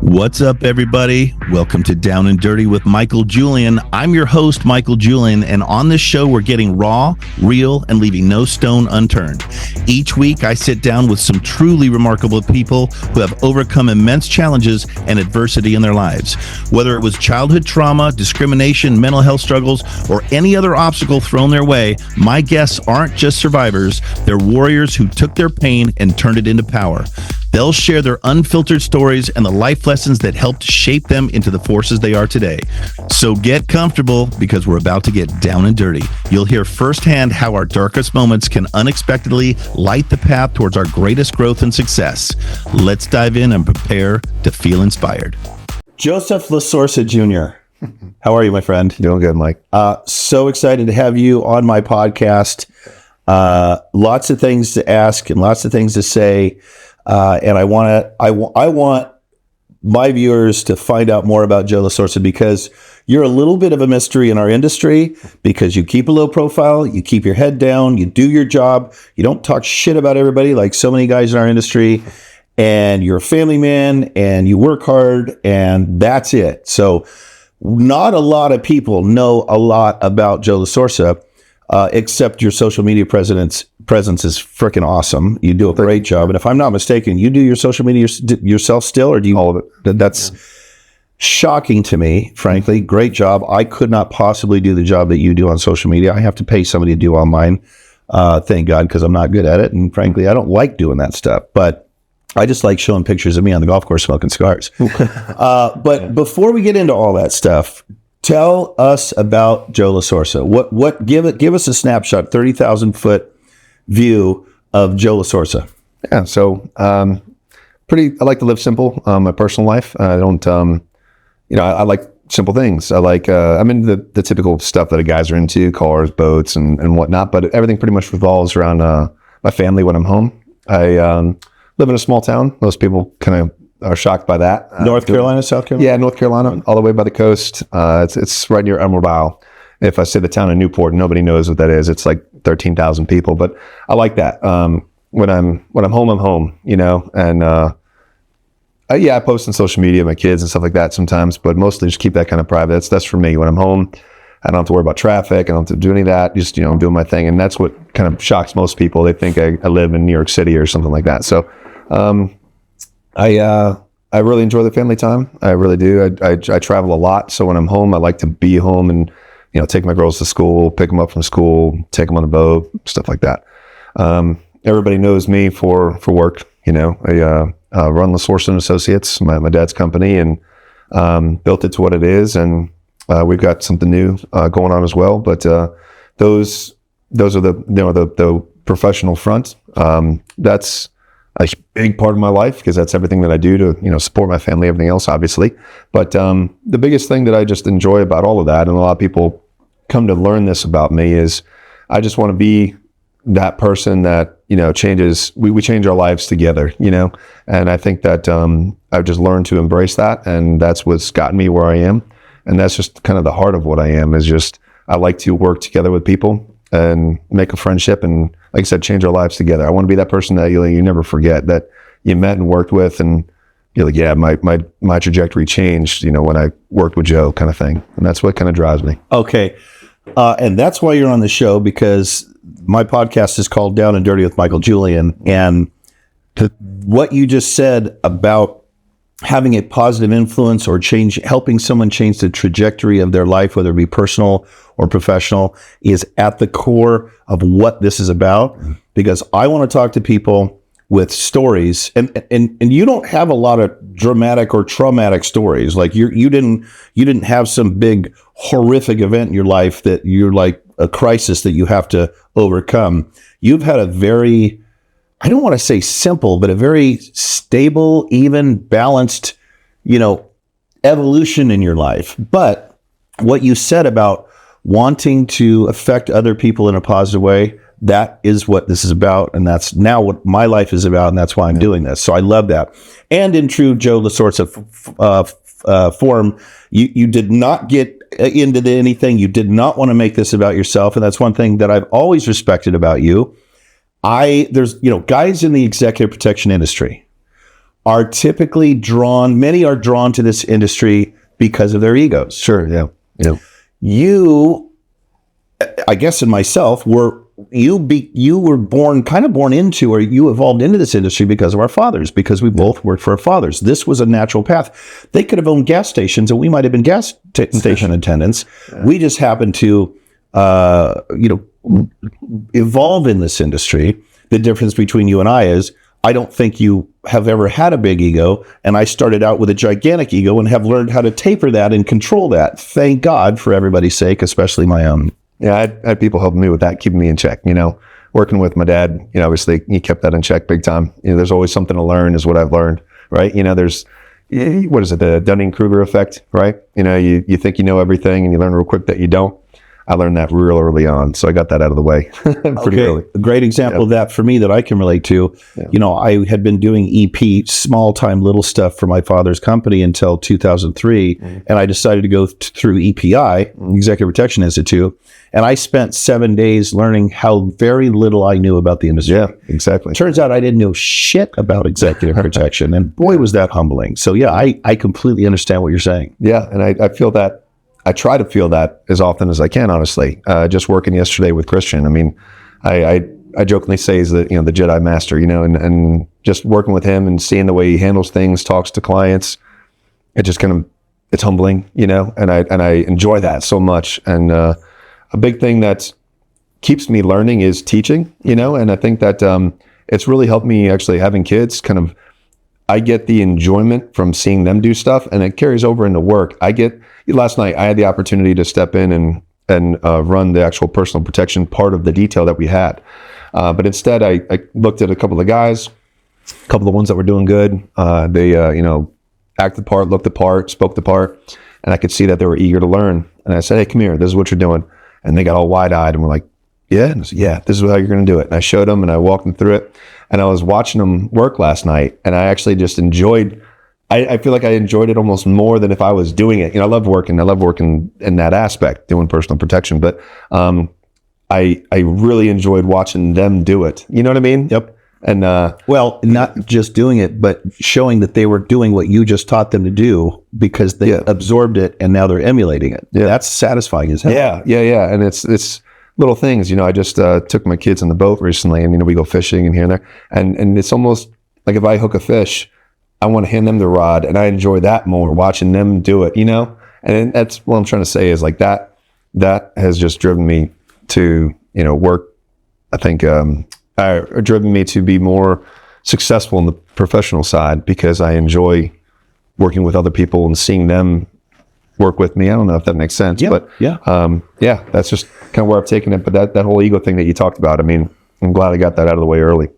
What's up, everybody? Welcome to Down and Dirty with Michael Julian. I'm your host, Michael Julian, and on this show, we're getting raw, real, and leaving no stone unturned. Each week, I sit down with some truly remarkable people who have overcome immense challenges and adversity in their lives. Whether it was childhood trauma, discrimination, mental health struggles, or any other obstacle thrown their way, my guests aren't just survivors, they're warriors who took their pain and turned it into power. They'll share their unfiltered stories and the life lessons that helped shape them into the forces they are today. So get comfortable because we're about to get down and dirty. You'll hear firsthand how our darkest moments can unexpectedly light the path towards our greatest growth and success. Let's dive in and prepare to feel inspired. Joseph LaSorsa Jr. How are you, my friend? Doing good, Mike. So excited to have you on my podcast. Lots of things to ask and lots of things to say. And I want my viewers to find out more about Joe LaSorsa because you're a little bit of a mystery in our industry because you keep a low profile, you keep your head down, you do your job, you don't talk shit about everybody like so many guys in our industry, and you're a family man and you work hard and that's it. So not a lot of people know a lot about Joe LaSorsa. Except your social media presence is freaking awesome. You do a great job. And if I'm not mistaken, you do your social media yourself still, or do you? All of it. That's shocking to me, frankly. Great job. I could not possibly do the job that you do on social media. I have to pay somebody to do all mine. Thank God, because I'm not good at it. And frankly, I don't like doing that stuff. But I just like showing pictures of me on the golf course smoking cigars. But before we get into all that stuff, tell us about Joe LaSorsa. Give us a snapshot, 30,000 foot view of Joe LaSorsa. Yeah. So, I like to live simple, my personal life. I don't, I like simple things. I like, I'm into the typical stuff that guys are into, cars, boats and whatnot, but everything pretty much revolves around, my family when I'm home. I, live in a small town. Most people kind of are shocked by that. North Carolina, South Carolina? Yeah, North Carolina, all the way by the coast. It's right near Emerald Isle. If I say the town of Newport, nobody knows what that is. It's like 13,000 people, but I like that. When I'm home, I'm home, and I post on social media, my kids and stuff like that sometimes, but mostly just keep that kind of private. That's for me. When I'm home, I don't have to worry about traffic. I don't have to do any of that. Just, I'm doing my thing. And that's what kind of shocks most people. They think I live in New York City or something like that. So, I really enjoy the family time. I really do. I travel a lot. So when I'm home, I like to be home and, take my girls to school, pick them up from school, take them on a boat, stuff like that. Everybody knows me for work. I run LaSorsa Associates, my dad's company, and built it to what it is. And we've got something new going on as well. But those are the professional front. That's a big part of my life because that's everything that I do to, support my family, everything else, obviously. But the biggest thing that I just enjoy about all of that, and a lot of people come to learn this about me, is I just want to be that person that, changes, we change our lives together, and I think that I've just learned to embrace that. And that's what's gotten me where I am. And that's just kind of the heart of what I am, is just, I like to work together with people and make a friendship and, like I said, change our lives together. I want to be that person that you never forget, that you met and worked with, and you're like, yeah, my trajectory changed, when I worked with Joe, kind of thing. And that's what kind of drives me. Okay. And that's why you're on the show, because my podcast is called Down and Dirty with Michael Julian. And what you just said about having a positive influence or helping someone change the trajectory of their life, whether it be personal or professional, is at the core of what this is about. Because I want to talk to people with stories, and you don't have a lot of dramatic or traumatic stories. Like you didn't have some big horrific event in your life that you're like a crisis that you have to overcome. You've had a very, I don't want to say simple, but a very stable, even balanced, evolution in your life. But what you said about wanting to affect other people in a positive way, that is what this is about. And that's now what my life is about. And that's why I'm doing this. So I love that. And in true Joe LaSorsa form, you did not get into anything. You did not want to make this about yourself. And that's one thing that I've always respected about you. There's guys in the executive protection industry are typically drawn, many are drawn to this industry because of their egos. Sure. Yeah. Yeah. You, I guess, and myself, you were born into, or you evolved into this industry because of our fathers, because we both worked for our fathers. This was a natural path. They could have owned gas stations, and we might have been gas station attendants. Yeah. We just happened to, evolve in this industry. The difference between you and I is, I don't think you have ever had a big ego, and I started out with a gigantic ego and have learned how to taper that and control that. Thank God, for everybody's sake, especially my own. Yeah, I had people helping me with that, keeping me in check. Working with my dad, obviously he kept that in check big time. There's always something to learn, is what I've learned, right? There's, what is it, the Dunning-Kruger effect, right? You think you know everything, and you learn real quick that you don't. I learned that real early on, so I got that out of the way pretty early. A great example of that for me that I can relate to. Yeah. I had been doing EP, small time little stuff for my father's company until 2003, and I decided to go through EPI, Executive Protection Institute, and I spent 7 days learning how very little I knew about the industry. Yeah, exactly. Turns out I didn't know shit about executive protection, and boy, was that humbling. So yeah, I completely understand what you're saying. Yeah, and I feel that. I try to feel that as often as I can, honestly. Just working yesterday with Christian. I mean, I jokingly say he's the Jedi Master, and just working with him and seeing the way he handles things, talks to clients, it just it's humbling, and I enjoy that so much. And a big thing that keeps me learning is teaching, and I think that it's really helped me actually having kids. I get the enjoyment from seeing them do stuff, and it carries over into work. Last night, I had the opportunity to step in and run the actual personal protection part of the detail that we had. But instead, I looked at a couple of guys, a couple of ones that were doing good. They, acted the part, looked the part, spoke the part, and I could see that they were eager to learn. And I said, hey, come here, this is what you're doing. And they got all wide-eyed and were like, yeah? And I said, yeah, this is how you're going to do it. And I showed them and I walked them through it. And I was watching them work last night, and I actually just enjoyed. I feel like I enjoyed it almost more than if I was doing it. I love working in that aspect, doing personal protection. But I really enjoyed watching them do it. You know what I mean? Yep. And well, not just doing it, but showing that they were doing what you just taught them to do, because they absorbed it and now they're emulating it. Yeah. That's satisfying as hell. Yeah. And it's little things. I just took my kids on the boat recently, and we go fishing and here and there. And it's almost like if I hook a fish, I want to hand them the rod, and I enjoy that more, watching them do it, And that's what I'm trying to say is like that has just driven me to, work. I think driven me to be more successful in the professional side, because I enjoy working with other people and seeing them work with me. I don't know if that makes sense, but that's just kind of where I've taken it. But that whole ego thing that you talked about, I mean, I'm glad I got that out of the way early,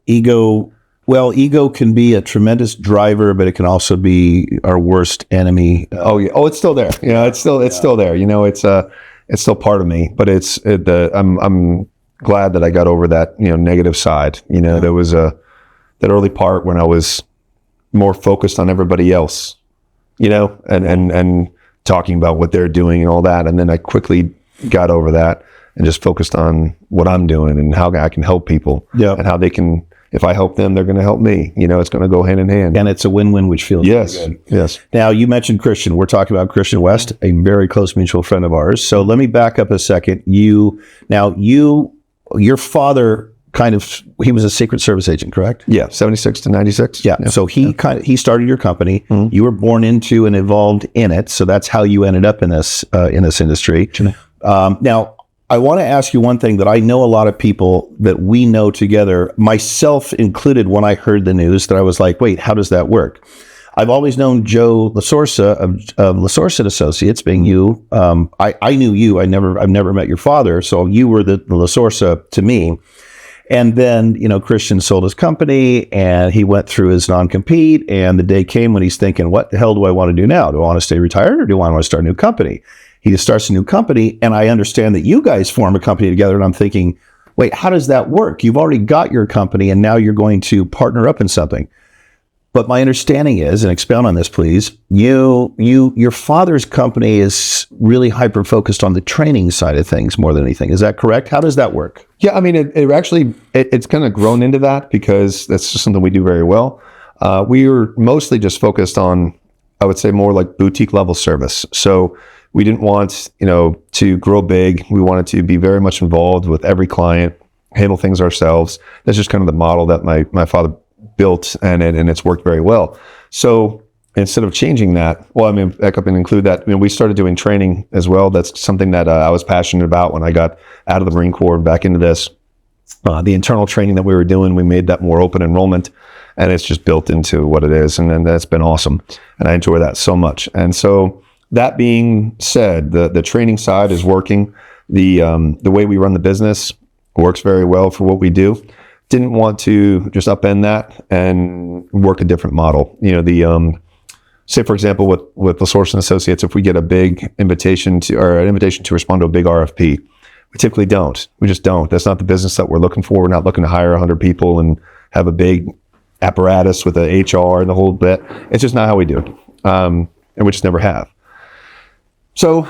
Ego can be a tremendous driver, but it can also be our worst enemy. It's still there. It's still there. It's still part of me, but I'm glad that I got over that, negative side. There was that early part when I was more focused on everybody else, and talking about what they're doing and all that. And then I quickly got over that and just focused on what I'm doing and how I can help people, and how they can. If I help them, they're going to help me. It's going to go hand in hand. And it's a win-win, which feels good. Yes. Now, you mentioned Christian. We're talking about Christian West, a very close mutual friend of ours. So let me back up a second. Your father he was a Secret Service agent, correct? Yeah, 76 to 96. Yeah. So he started your company. Mm-hmm. You were born into and involved in it. So that's how you ended up in this industry. Now, I want to ask you one thing that I know a lot of people that we know together, myself included, when I heard the news, that I was like, wait, how does that work? I've always known Joe LaSorsa of LaSorsa Associates, being you. I knew you. I've never met your father, so you were the LaSorsa to me. And then, Christian sold his company, and he went through his non-compete, and the day came when he's thinking, what the hell do I want to do now? Do I want to stay retired, or do I want to start a new company? He just starts a new company, and I understand that you guys form a company together, and I'm thinking, wait, how does that work? You've already got your company, and now you're going to partner up in something. But my understanding is, and expound on this, please, your father's company is really hyper-focused on the training side of things more than anything. Is that correct? How does that work? Yeah, I mean, it's kind of grown into that, because that's just something we do very well. We were mostly just focused on, I would say, more like boutique level service. So we didn't want, to grow big. We wanted to be very much involved with every client, handle things ourselves. That's just kind of the model that my father built, and it's worked very well. So instead of changing that, back up and include that, we started doing training as well. That's something that I was passionate about when I got out of the Marine Corps and back into this. The internal training that we were doing, we made that more open enrollment, and it's just built into what it is. And then that's been awesome. And I enjoy that so much. And so that being said, the training side is working. The way we run the business works very well for what we do. Didn't want to just upend that and work a different model. Say, for example, with LaSorsa and Associates, if we get a big invitation to respond to a big RFP, we typically don't. We just don't. That's not the business that we're looking for. We're not looking to hire 100 people and have a big apparatus with a HR and the whole bit. It's just not how we do it. And we just never have. So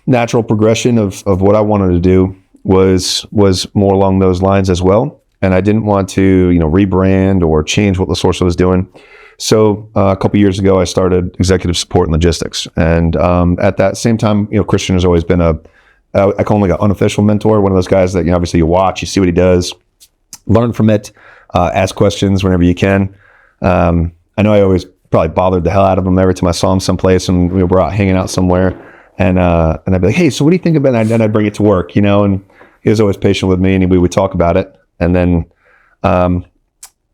natural progression of what I wanted to do was more along those lines as well. And I didn't want to, rebrand or change what LaSorsa was doing. So a couple years ago, I started executive support and logistics. And at that same time, Christian has always been I call him like an unofficial mentor, one of those guys that, obviously you watch, you see what he does, learn from it, ask questions whenever you can. I know I always probably bothered the hell out of him every time I saw him someplace and we were out hanging out somewhere. And I'd be like, hey, so what do you think about it? And I'd bring it to work, and he was always patient with me and we would talk about it. And then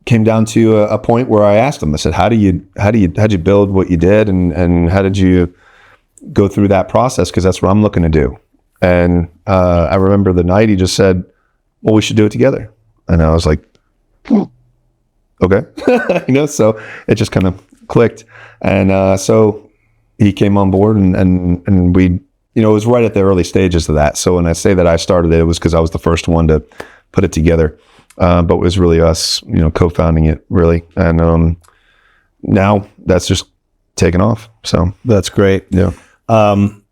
came down to a point where I asked him, I said, how'd you build what you did? And how did you go through that process? Because that's what I'm looking to do. And I remember the night he just said, well, we should do it together. And I was like, okay. So it just kind of clicked. And so he came on board and we, it was right at the early stages of that. So when I say that I started it was because I was the first one to put it together. But it was really us, co-founding it really. And now that's just taken off. So that's great. Yeah.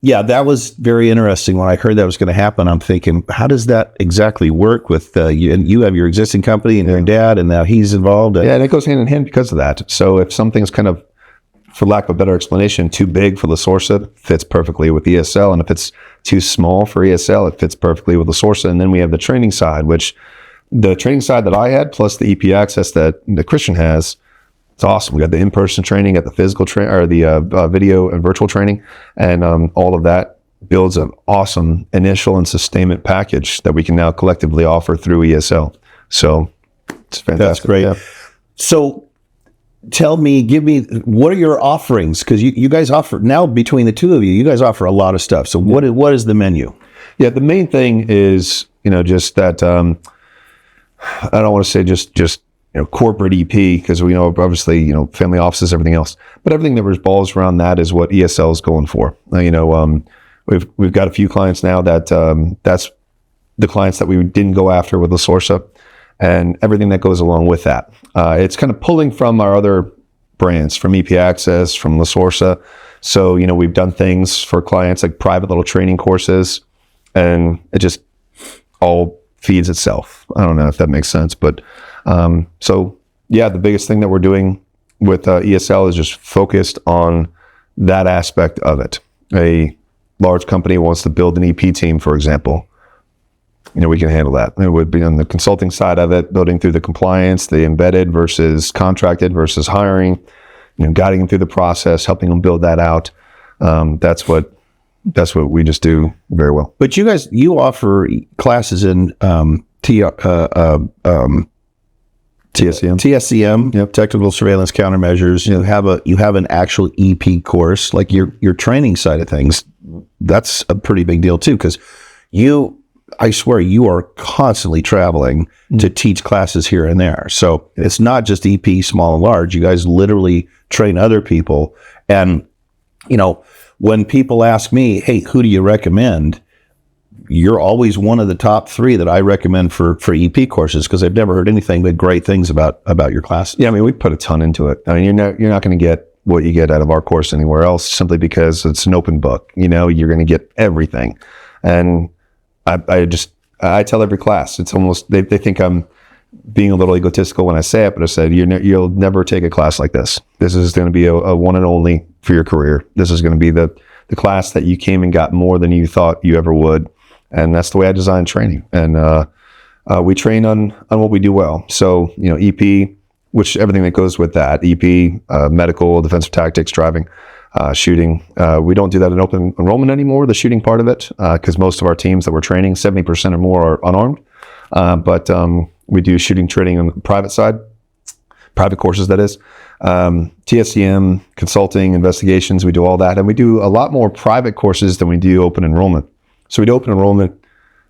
Yeah, that was very interesting. When I heard that was going to happen, I'm thinking, how does that exactly work with you? And you have your existing company and your dad, and now he's involved. Yeah, and it goes hand in hand because of that. So if something's kind of, for lack of a better explanation, too big for LaSorsa, it fits perfectly with ESL. And if it's too small for ESL, it fits perfectly with LaSorsa. And then we have the training side, which the training side that I had, plus the EP access that Christian has, it's awesome. We got the in-person training, got the physical training, or the video and virtual training, and all of that builds an awesome initial and sustainment package that we can now collectively offer through ESL. So it's fantastic. That's great. Yeah. So give me, what are your offerings? Because you guys offer, now between the two of you guys offer a lot of stuff. So what is the menu? Yeah, the main thing is, just that, I don't want to say just corporate EP, because we know obviously, family offices, everything else, but everything that revolves around that is what ESL is going for. We've got a few clients now that that's the clients that we didn't go after with LaSorsa, and everything that goes along with that. It's kind of pulling from our other brands, from EP Access, from LaSorsa. So, we've done things for clients like private little training courses, and it just all feeds itself. I don't know if that makes sense, but so yeah, the biggest thing that we're doing with ESL is just focused on that aspect of it. A large company wants to build an EP team, for example. We can handle that. It would be on the consulting side of it, building through the compliance, the embedded versus contracted versus hiring, guiding them through the process, helping them build that out. That's what we just do very well. But you offer classes in TSCM, Yep. Technical Surveillance Countermeasures. You have an actual EP course, like your training side of things. That's a pretty big deal too, because I swear you are constantly traveling to teach classes here and there. So it's not just EP, small and large. You guys literally train other people. And, when people ask me, hey, who do you recommend? You're always one of the top 3 that I recommend for EP courses, because I've never heard anything but great things about your classes. Yeah, we put a ton into it. You're not going to get what you get out of our course anywhere else, simply because it's an open book. You're going to get everything. And I tell every class, it's almost, they think I'm being a little egotistical when I say it, but I said, you'll never take a class like this. This is going to be a one and only for your career. This is going to be the class that you came and got more than you thought you ever would. And that's the way I design training. And we train on what we do well. So, EP, which everything that goes with that, EP, medical, defensive tactics, driving, shooting. We don't do that in open enrollment anymore, the shooting part of it, because most of our teams that we're training, 70% or more are unarmed. But we do shooting training on the private side, private courses, that is. TSCM, consulting, investigations, we do all that. And we do a lot more private courses than we do open enrollment. So we do open enrollment,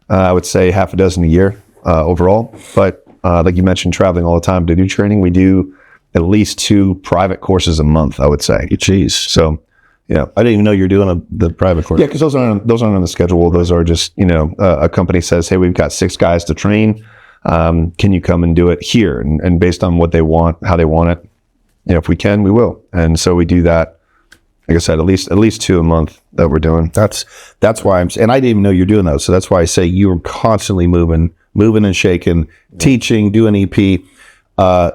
I would say half a dozen a year overall. But like you mentioned, traveling all the time to do training, we do at least 2 private courses a month, I would say. Jeez. So, yeah. I didn't even know you're doing the private course. Yeah, because those aren't on the schedule. Those are just, a company says, hey, we've got 6 guys to train. Can you come and do it here? And based on what they want, how they want it, if we can, we will. And so we do that. Like I said, at least 2 a month that we're doing. That's why and I didn't even know you're doing those. So that's why I say you're constantly moving and shaking, teaching, doing EP.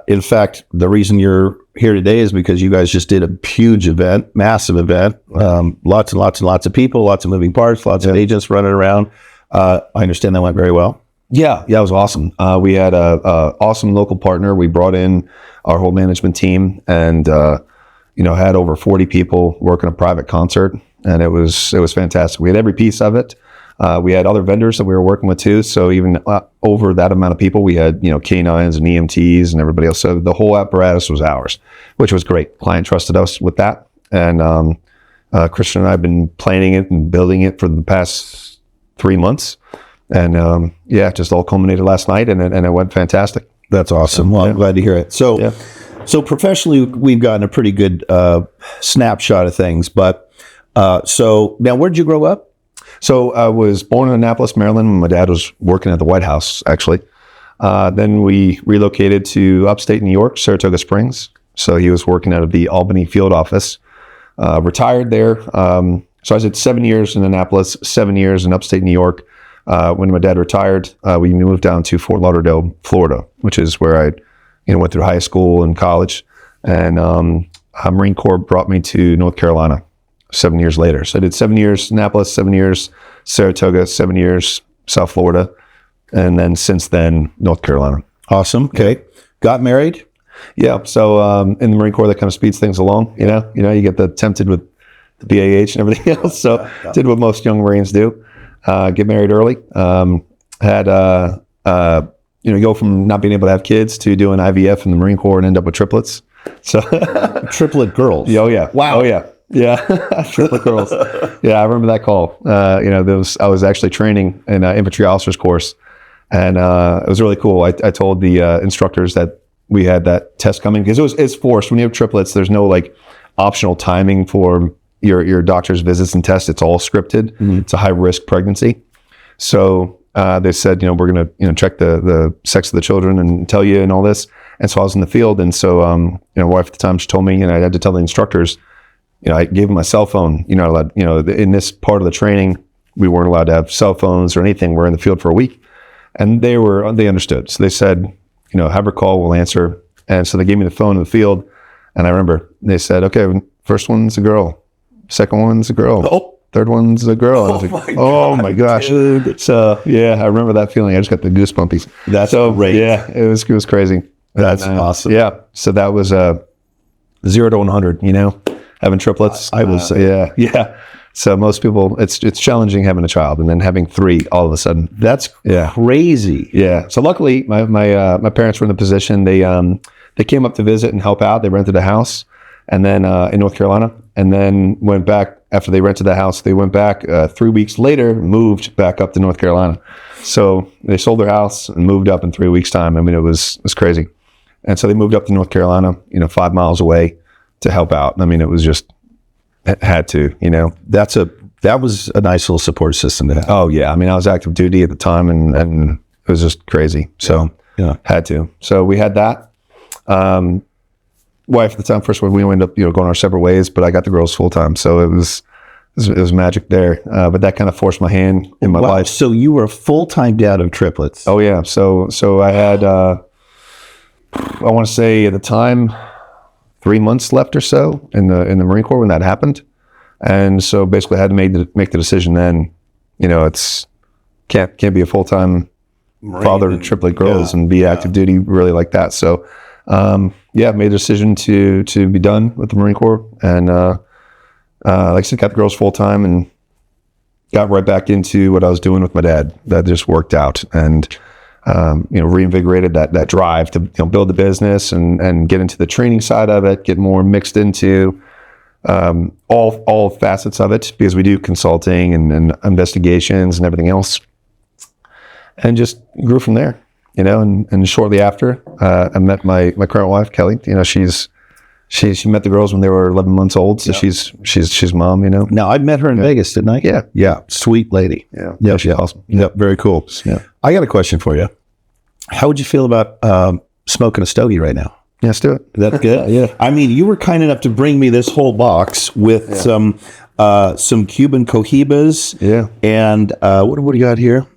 In fact, the reason you're here today is because you guys just did a huge event, massive event. Lots and lots and lots of people, lots of moving parts, lots of agents running around. I understand that went very well. Yeah, it was awesome. We had a awesome local partner. We brought in our whole management team and had over 40 people working a private concert, and it was fantastic. We had every piece of it. We had other vendors that we were working with too. So even over that amount of people, we had canines and EMTs and everybody else. So the whole apparatus was ours, which was great. Client trusted us with that, and Christian and I have been planning it and building it for the past 3 months, and it just all culminated last night, and it went fantastic. That's awesome. Well, I'm glad to hear it. So professionally, we've gotten a pretty good snapshot of things. But so now, where did you grow up? So I was born in Annapolis, Maryland, when my dad was working at the White House, actually. Then we relocated to upstate New York, Saratoga Springs. So he was working out of the Albany field office. Retired there. So I did 7 years in Annapolis, 7 years in upstate New York. When my dad retired, we moved down to Fort Lauderdale, Florida, which is where I went through high school and college. And Marine Corps brought me to North Carolina 7 years later. So I did 7 years Annapolis, 7 years Saratoga, 7 years South Florida, and then since then North Carolina. Awesome. Okay. Got married? Yeah. So in the Marine Corps, that kind of speeds things along. You get tempted with the BAH and everything else. So did what most young Marines do. Get married early. Had go from not being able to have kids to doing IVF in the Marine Corps and end up with triplets. So triplet girls. Oh yeah. Wow. Oh yeah. Yeah, triplet girls. Yeah, I remember that call. I was actually training in an infantry officers course, and it was really cool. I told the instructors that we had that test coming because it's forced. When you have triplets, there's no optional timing for your doctor's visits and tests. It's all scripted. Mm-hmm. It's a high risk pregnancy. So they said, we're going to check the sex of the children and tell you and all this. And so I was in the field, and so my wife at the time, she told me, I had to tell the instructors. I gave them my cell phone. You're not allowed, in this part of the training, we weren't allowed to have cell phones or anything. We're in the field for a week. And they understood. So they said, have her call, we'll answer. And so they gave me the phone in the field. And I remember they said, okay, first one's a girl. Second one's a girl. Oh. Third one's a girl. I was oh my gosh. Dude. So yeah, I remember that feeling. I just got the goosebumpies. That's so great. Yeah, it was crazy. That's awesome. Yeah. So that was 0 to 100, having triplets. I will say. Yeah. So most people, it's challenging having a child, and then having 3 all of a sudden. That's crazy. Yeah. So luckily, my parents were in the position. They came up to visit and help out. They rented a house, and then in North Carolina, and then went back after they rented the house. They went back 3 weeks later, moved back up to North Carolina. So they sold their house and moved up in 3 weeks' time. I mean, it was crazy. And so they moved up to North Carolina, 5 miles away, to help out. I mean, it was just had to, That was a nice little support system to have. Oh yeah. I mean, I was active duty at the time, and it was just crazy. So had to. So we had that. Wife at the time, first one, we ended up, going our separate ways, but I got the girls full time. So it was magic there. But that kind of forced my hand in my life. So you were a full-time dad of triplets. Oh yeah. So I had, I want to say at the time, 3 months left or so in the Marine Corps when that happened. And so basically I had to make the decision then, it's can't be a full-time father to triplet girls and be active duty really like that. So, made the decision to be done with the Marine Corps. And, like I said, got the girls full-time and got right back into what I was doing with my dad. That just worked out and, reinvigorated that drive to build the business and get into the training side of it, get more mixed into all facets of it, because we do consulting and investigations and everything else, and just grew from there. And shortly after, I met my current wife, Kelly. She met the girls when they were 11 months old, so she's mom. Now I met her in Vegas, didn't I? Yeah, sweet lady. Yeah, she's awesome. Yep, very cool. Yeah, I got a question for you. How would you feel about smoking a stogie right now? Yeah, let's do it. Is that good? Yeah. I mean, you were kind enough to bring me this whole box with some Cuban cohibas. Yeah. And what do you got here?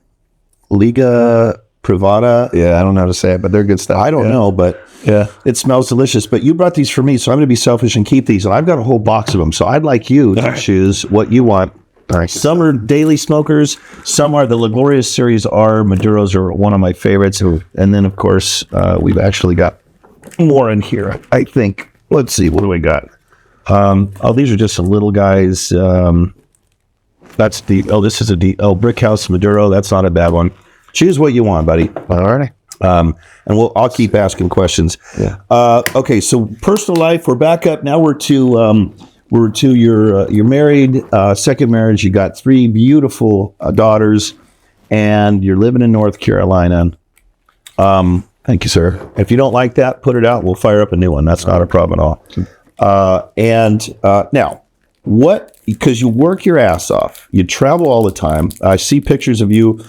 Liga Privada. Yeah, I don't know how to say it, but they're good stuff. I don't know, but it smells delicious. But you brought these for me, so I'm going to be selfish and keep these. And I've got a whole box of them, so I'd like you to choose what you want. All right. Some are daily smokers. Some are the La Gloria series R. Maduros are one of my favorites. And then, of course, we've actually got more in here, I think. Let's see. What do we got? These are just some little guys. This is a Brick House Maduro. That's not a bad one. Choose what you want, buddy. All righty. And I'll keep asking questions. Yeah. Okay. So personal life, we're back up. Now we're to you're married, second marriage. You got 3 beautiful daughters, and you're living in North Carolina. Thank you, sir. If you don't like that, put it out. We'll fire up a new one. That's not a problem at all. Now, because you work your ass off, you travel all the time. I see pictures of you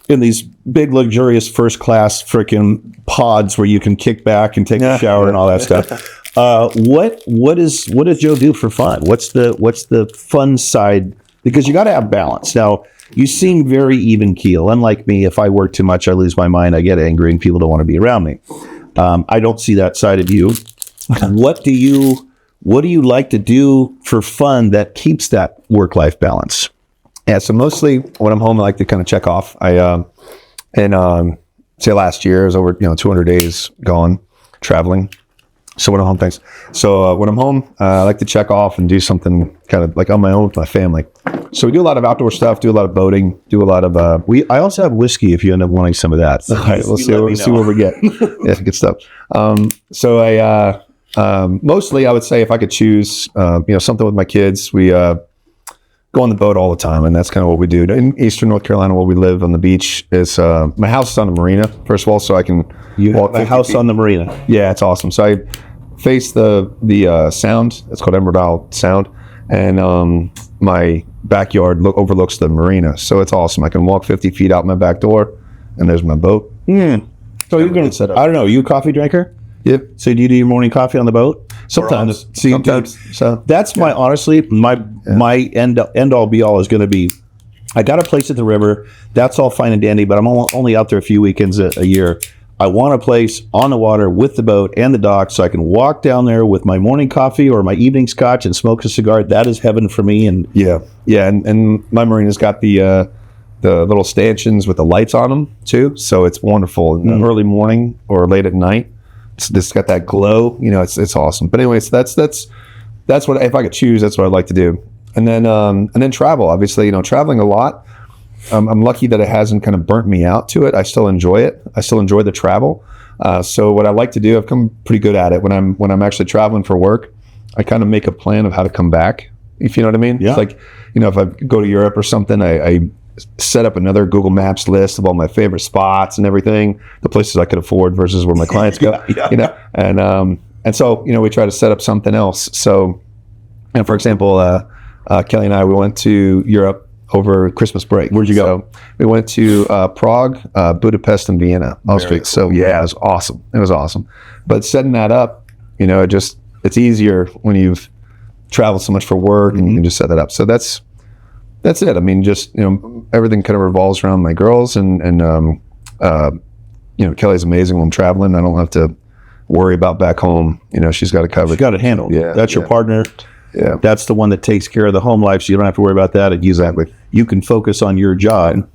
in these big, luxurious first class freaking pods where you can kick back and take a shower and all that stuff. What does Joe do for fun? What's the fun side? Because you got to have balance. Now, you seem very even keel. Unlike me, if I work too much, I lose my mind. I get angry, and people don't want to be around me. I don't see that side of you. What do you like to do for fun that keeps that work-life balance? Yeah, so mostly when I'm home, I like to kind of check off. Say last year, I was over 200 days gone traveling. So when I'm home, thanks. So when I'm home, I like to check off and do something kind of like on my own with my family. So we do a lot of outdoor stuff, do a lot of boating, do a lot of. I also have whiskey if you end up wanting some of that. So all right, we'll see what we get. Yeah, good stuff. So I mostly I would say if I could choose, something with my kids, we go on the boat all the time, and that's kind of what we do. In Eastern North Carolina, where we live on the beach, is my house is on the marina, first of all, so I can walk. My house on the marina. Yeah, it's awesome. So I face the sound. It's called Emerald Isle Sound, and my backyard overlooks the marina, so it's awesome. I can walk 50 feet out my back door, and there's my boat. So you're going to, I don't know, you a coffee drinker? Yep. So do you do your morning coffee on the boat? Sometimes. So that's my end all be all is going to be, I got a place at the river. That's all fine and dandy, but I'm only out there a few weekends a year. I want a place on the water with the boat and the dock, so I can walk down there with my morning coffee or my evening scotch and smoke a cigar. That is heaven for me. And and my marina's got the little stanchions with the lights on them too, so it's wonderful in the early morning or late at night. It's got that glow, it's awesome. But anyways, that's what, if I could choose, that's what I'd like to do. And then travel, obviously, traveling a lot. I'm lucky that it hasn't kind of burnt me out to it. I still enjoy it. I still enjoy the travel. So what I like to do, I've come pretty good at it. When I'm actually traveling for work, I kind of make a plan of how to come back, if you know what I mean. Yeah. It's like, if I go to Europe or something, I set up another Google Maps list of all my favorite spots and everything, the places I could afford versus where my clients go, and so, we try to set up something else. So, for example, Kelly and I, we went to Europe over Christmas break. Where'd you go? So we went to Prague, Budapest, and Vienna, Austria. Cool. So yeah, it was awesome. It was awesome. But setting that up, it's easier when you've traveled so much for work and you can just set that up. So that's it. I mean, just, everything kind of revolves around my girls and Kelly's amazing when I'm traveling. I don't have to worry about back home. She's got it covered. She's got it handled. Yeah, that's your partner. Yeah, that's the one that takes care of the home life, so you don't have to worry about that. Exactly. You can focus on your job,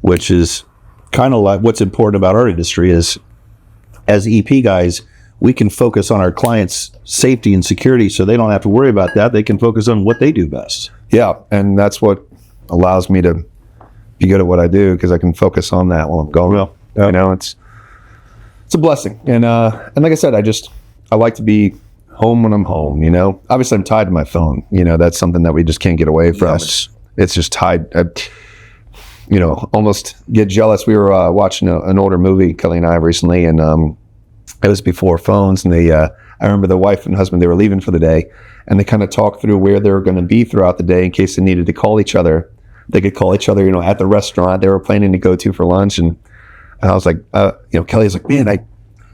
which is kind of like what's important about our industry is, as EP guys, we can focus on our clients' safety and security, so they don't have to worry about that. They can focus on what they do best. Yeah, and that's what allows me to be good at what I do, because I can focus on that while I'm going. Well, yeah. It's a blessing, and like I said, I like to be home when I'm home. Obviously I'm tied to my phone. That's something that we just can't get away from. Yes. It's just tied. Almost get jealous. We were watching an older movie, Kelly and I, recently, and it was before phones. And I remember the wife and husband, they were leaving for the day, and they kind of talked through where they were going to be throughout the day in case they needed to call each other. They could call each other, at the restaurant they were planning to go to for lunch. And I was like, Kelly's like, man, I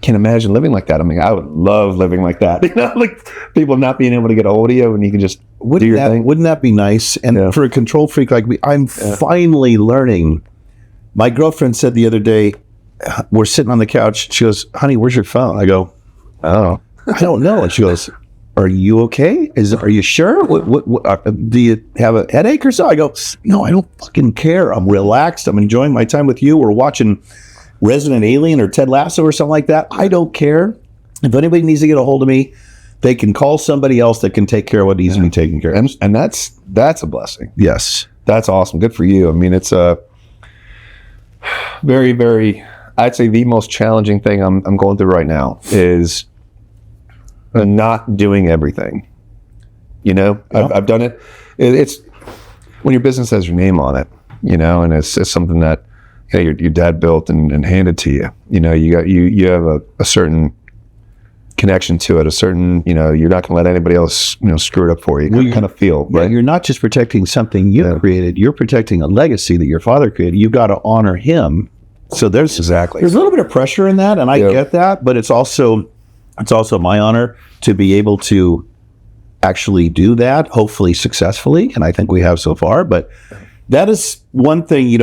can't imagine living like that. I mean, I would love living like that. Like people not being able to get a hold of you and you can just do your thing. Wouldn't that be nice? And for a control freak like me, I'm finally learning. My girlfriend said the other day, we're sitting on the couch. She goes, honey, where's your phone? I go, oh, I don't know. And she goes, are you okay? Are you sure? What, do you have a headache or so? I go, no, I don't fucking care. I'm relaxed. I'm enjoying my time with you. We're watching Resident Alien or Ted Lasso or something like that. I don't care. If anybody needs to get a hold of me, they can call somebody else that can take care of what needs to be taken care of. And that's a blessing. Yes. That's awesome. Good for you. I mean, it's a very, very, I'd say the most challenging thing I'm going through right now is not doing everything. I've done it. It's when your business has your name on it, and it's something that your dad built and handed to you. You have a certain connection to it, a certain, you're not going to let anybody else, screw it up for you. You kind of feel, right? You're not just protecting something you created, you're protecting a legacy that your father created. You've got to honor him. So there's a little bit of pressure in that, and I get that, but it's also my honor to be able to actually do that, hopefully successfully, and I think we have so far. But that is one thing,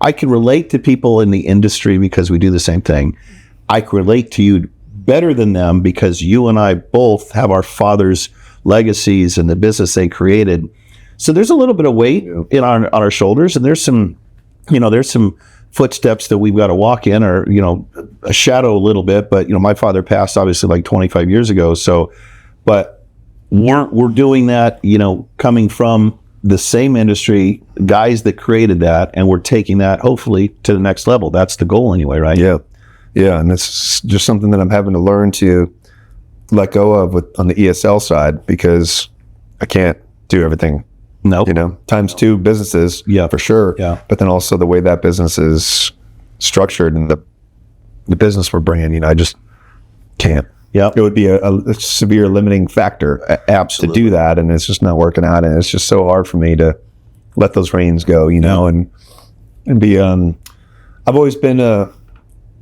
I can relate to people in the industry because we do the same thing. I can relate to you better than them because you and I both have our father's legacies and the business they created. So there's a little bit of weight on our shoulders, and there's some footsteps that we've got to walk in, or a shadow a little bit. But my father passed obviously like 25 years ago. So, but we're doing that. Coming from the same industry, guys that created that, and we're taking that hopefully to the next level. That's the goal anyway, right? Yeah. And it's just something that I'm having to learn to let go of on the ESL side, because I can't do everything. No. Times two businesses, for sure. Yeah. But then also the way that business is structured and the business we're bringing, I just can't. Yeah, it would be a severe limiting factor, absolutely, to do that, and it's just not working out, and it's just so hard for me to let those reins go, and be. I've always been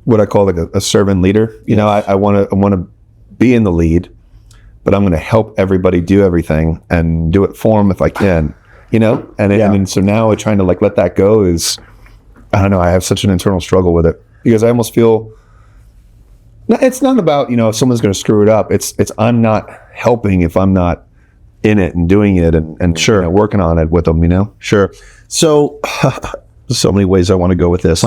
what I call like a servant leader. I want to be in the lead, but I'm going to help everybody do everything and do it for them if I can. And so now trying to let that go is, I don't know. I have such an internal struggle with it because I almost feel. It's not about, if someone's going to screw it up. It's I'm not helping if I'm not in it and doing it and sure, working on it with them, Sure. So, so many ways I want to go with this.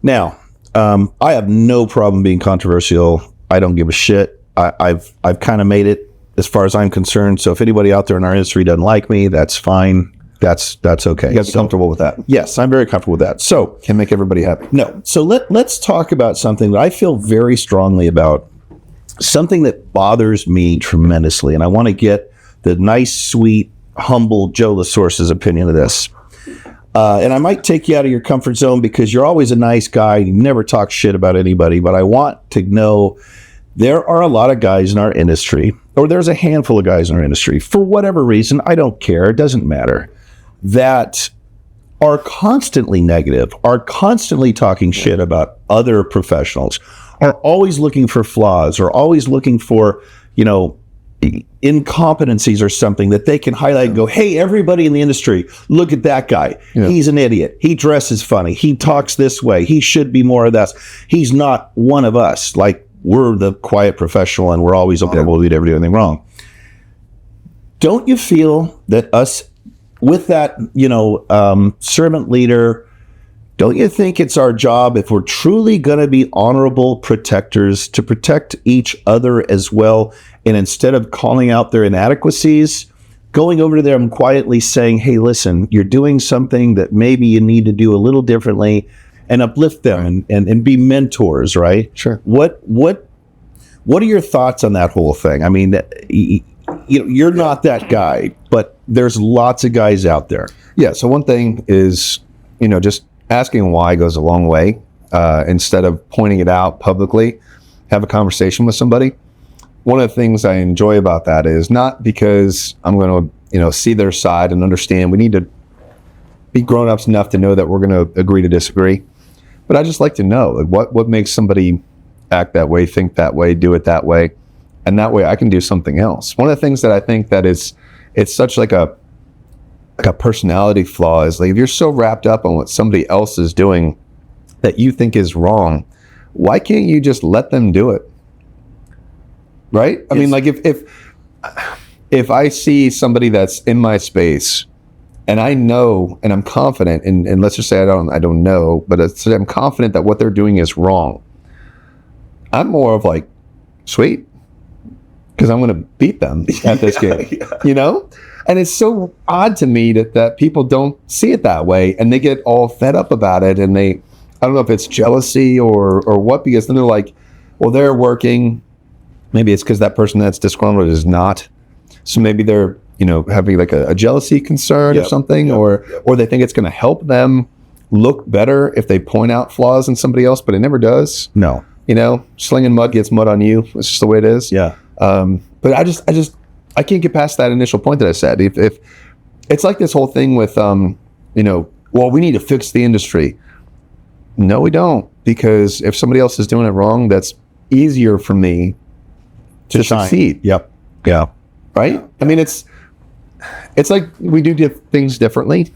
Now, I have no problem being controversial. I don't give a shit. I've kind of made it as far as I'm concerned. So if anybody out there in our industry doesn't like me, that's fine. That's okay. You guys are comfortable with that? Yes, I'm very comfortable with that. So can't make everybody happy. No. So let's talk about something that I feel very strongly about, something that bothers me tremendously, and I want to get the nice, sweet, humble Joe LaSorsa's opinion of this. And I might take you out of your comfort zone because you're always a nice guy. You never talk shit about anybody, but I want to know there are a lot of guys in our industry, or there's a handful of guys in our industry, for whatever reason, I don't care, it doesn't matter, that are constantly negative, are constantly talking shit about other professionals, are always looking for flaws, or always looking for, incompetencies or something that they can highlight and go, hey, everybody in the industry, look at that guy. Yeah. He's an idiot. He dresses funny. He talks this way. He should be more of this. He's not one of us. Like we're the quiet professional and we're always available to do anything wrong. Don't you feel that us with that, servant leader, don't you think it's our job, if we're truly going to be honorable protectors, to protect each other as well? And instead of calling out their inadequacies, going over to them quietly saying, hey, listen, you're doing something that maybe you need to do a little differently, and uplift them and be mentors, right? Sure. What are your thoughts on that whole thing? I mean, you're not that guy, but there's lots of guys out there. Yeah. So one thing is, just asking why goes a long way. Instead of pointing it out publicly, have a conversation with somebody. One of the things I enjoy about that is not because I'm going to, see their side and understand. We need to be grown-ups enough to know that we're going to agree to disagree. But I just like to know, like, what makes somebody act that way, think that way, do it that way. And that way I can do something else. One of the things that I think that it's such like a personality flaw is, like, if you're so wrapped up on what somebody else is doing that you think is wrong, why can't you just let them do it? Right? I mean, like, if I see somebody that's in my space and I know and I'm confident, and let's just say I don't know, but I'm confident that what they're doing is wrong, I'm more of like, sweet, because I'm going to beat them at this game, And it's so odd to me that people don't see it that way, and they get all fed up about it, and I don't know if it's jealousy or what, because then they're like, well, they're working. Maybe it's because that person that's disgruntled is not. So maybe they're, having like a jealousy concern or something, or they think it's going to help them look better if they point out flaws in somebody else, but it never does. No. Slinging mud gets mud on you. It's just the way it is. Yeah. But I can't get past that initial point that I said. If it's like this whole thing with, well, we need to fix the industry. No, we don't, because if somebody else is doing it wrong, that's easier for me to succeed. Yep. Yeah. Right. Yeah. I mean, it's like we do things differently.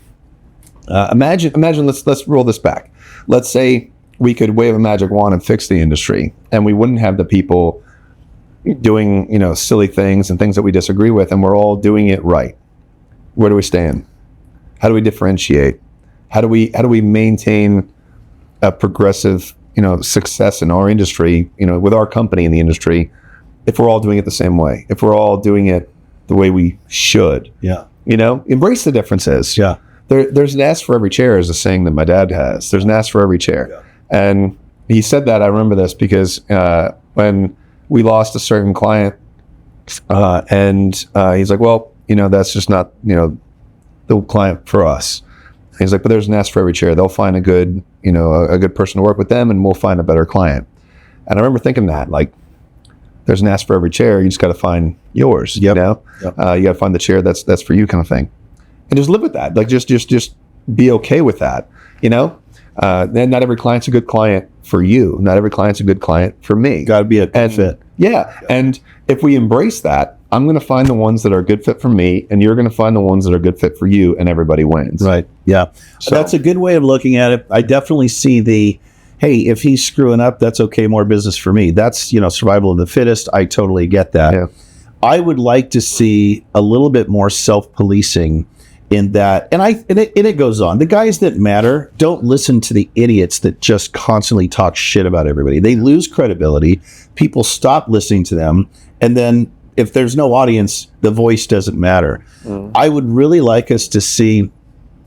Imagine. Let's roll this back. Let's say we could wave a magic wand and fix the industry, and we wouldn't have the people doing, silly things and things that we disagree with, and we're all doing it right. Where do we stand? How do we differentiate? How do we maintain a progressive, success in our industry, with our company in the industry, if we're all doing it the same way, if we're all doing it the way we should? Yeah. Embrace the differences. Yeah. There's an ass for every chair is a saying that my dad has. There's an ass for every chair. Yeah. And he said that, I remember this, because when we lost a certain client, and he's like, well, that's just not, the client for us. And he's like, but there's an ass for every chair. They'll find a good person to work with them, and we'll find a better client. And I remember thinking that, like, there's an ass for every chair. You just got to find yours. Yep. You got to find the chair that's for you, kind of thing. And just live with that. Like, just be okay with that. Then not every client's a good client for you. Not every client's a good client for me. Got to be a good fit. Yeah. And if we embrace that, I'm going to find the ones that are a good fit for me, and you're going to find the ones that are a good fit for you, and everybody wins. Right. Yeah. So that's a good way of looking at it. I definitely see hey, if he's screwing up, that's okay. More business for me. That's, survival of the fittest. I totally get that. Yeah. I would like to see a little bit more self-policing in that. And it goes on. The guys that matter don't listen to the idiots that just constantly talk shit about everybody. They lose credibility. People stop listening to them. And then if there's no audience, the voice doesn't matter. I would really like us to see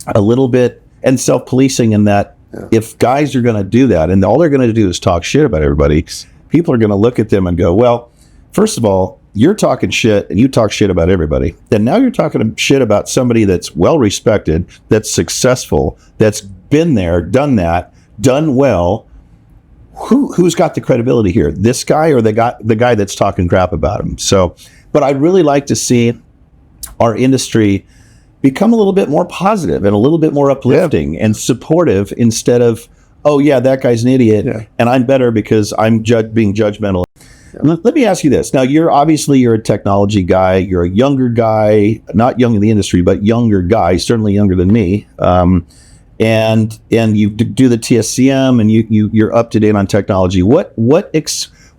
a little bit and self-policing in that. Yeah. If guys are going to do that, and all they're going to do is talk shit about everybody, people are going to look at them and go, well, first of all, you're talking shit and you talk shit about everybody. Then now you're talking shit about somebody that's well respected, that's successful, that's been there, done that, done well. Who's got the credibility here? This guy or the guy that's talking crap about him? So, but I'd really like to see our industry become a little bit more positive and a little bit more uplifting and supportive, instead of, oh yeah, that guy's an idiot and I'm better because I'm being judgmental. Let me ask you this. Now, you're a technology guy. You're a younger guy, not young in the industry, but younger guy, certainly younger than me. And you do the TSCM, and you're up to date on technology. What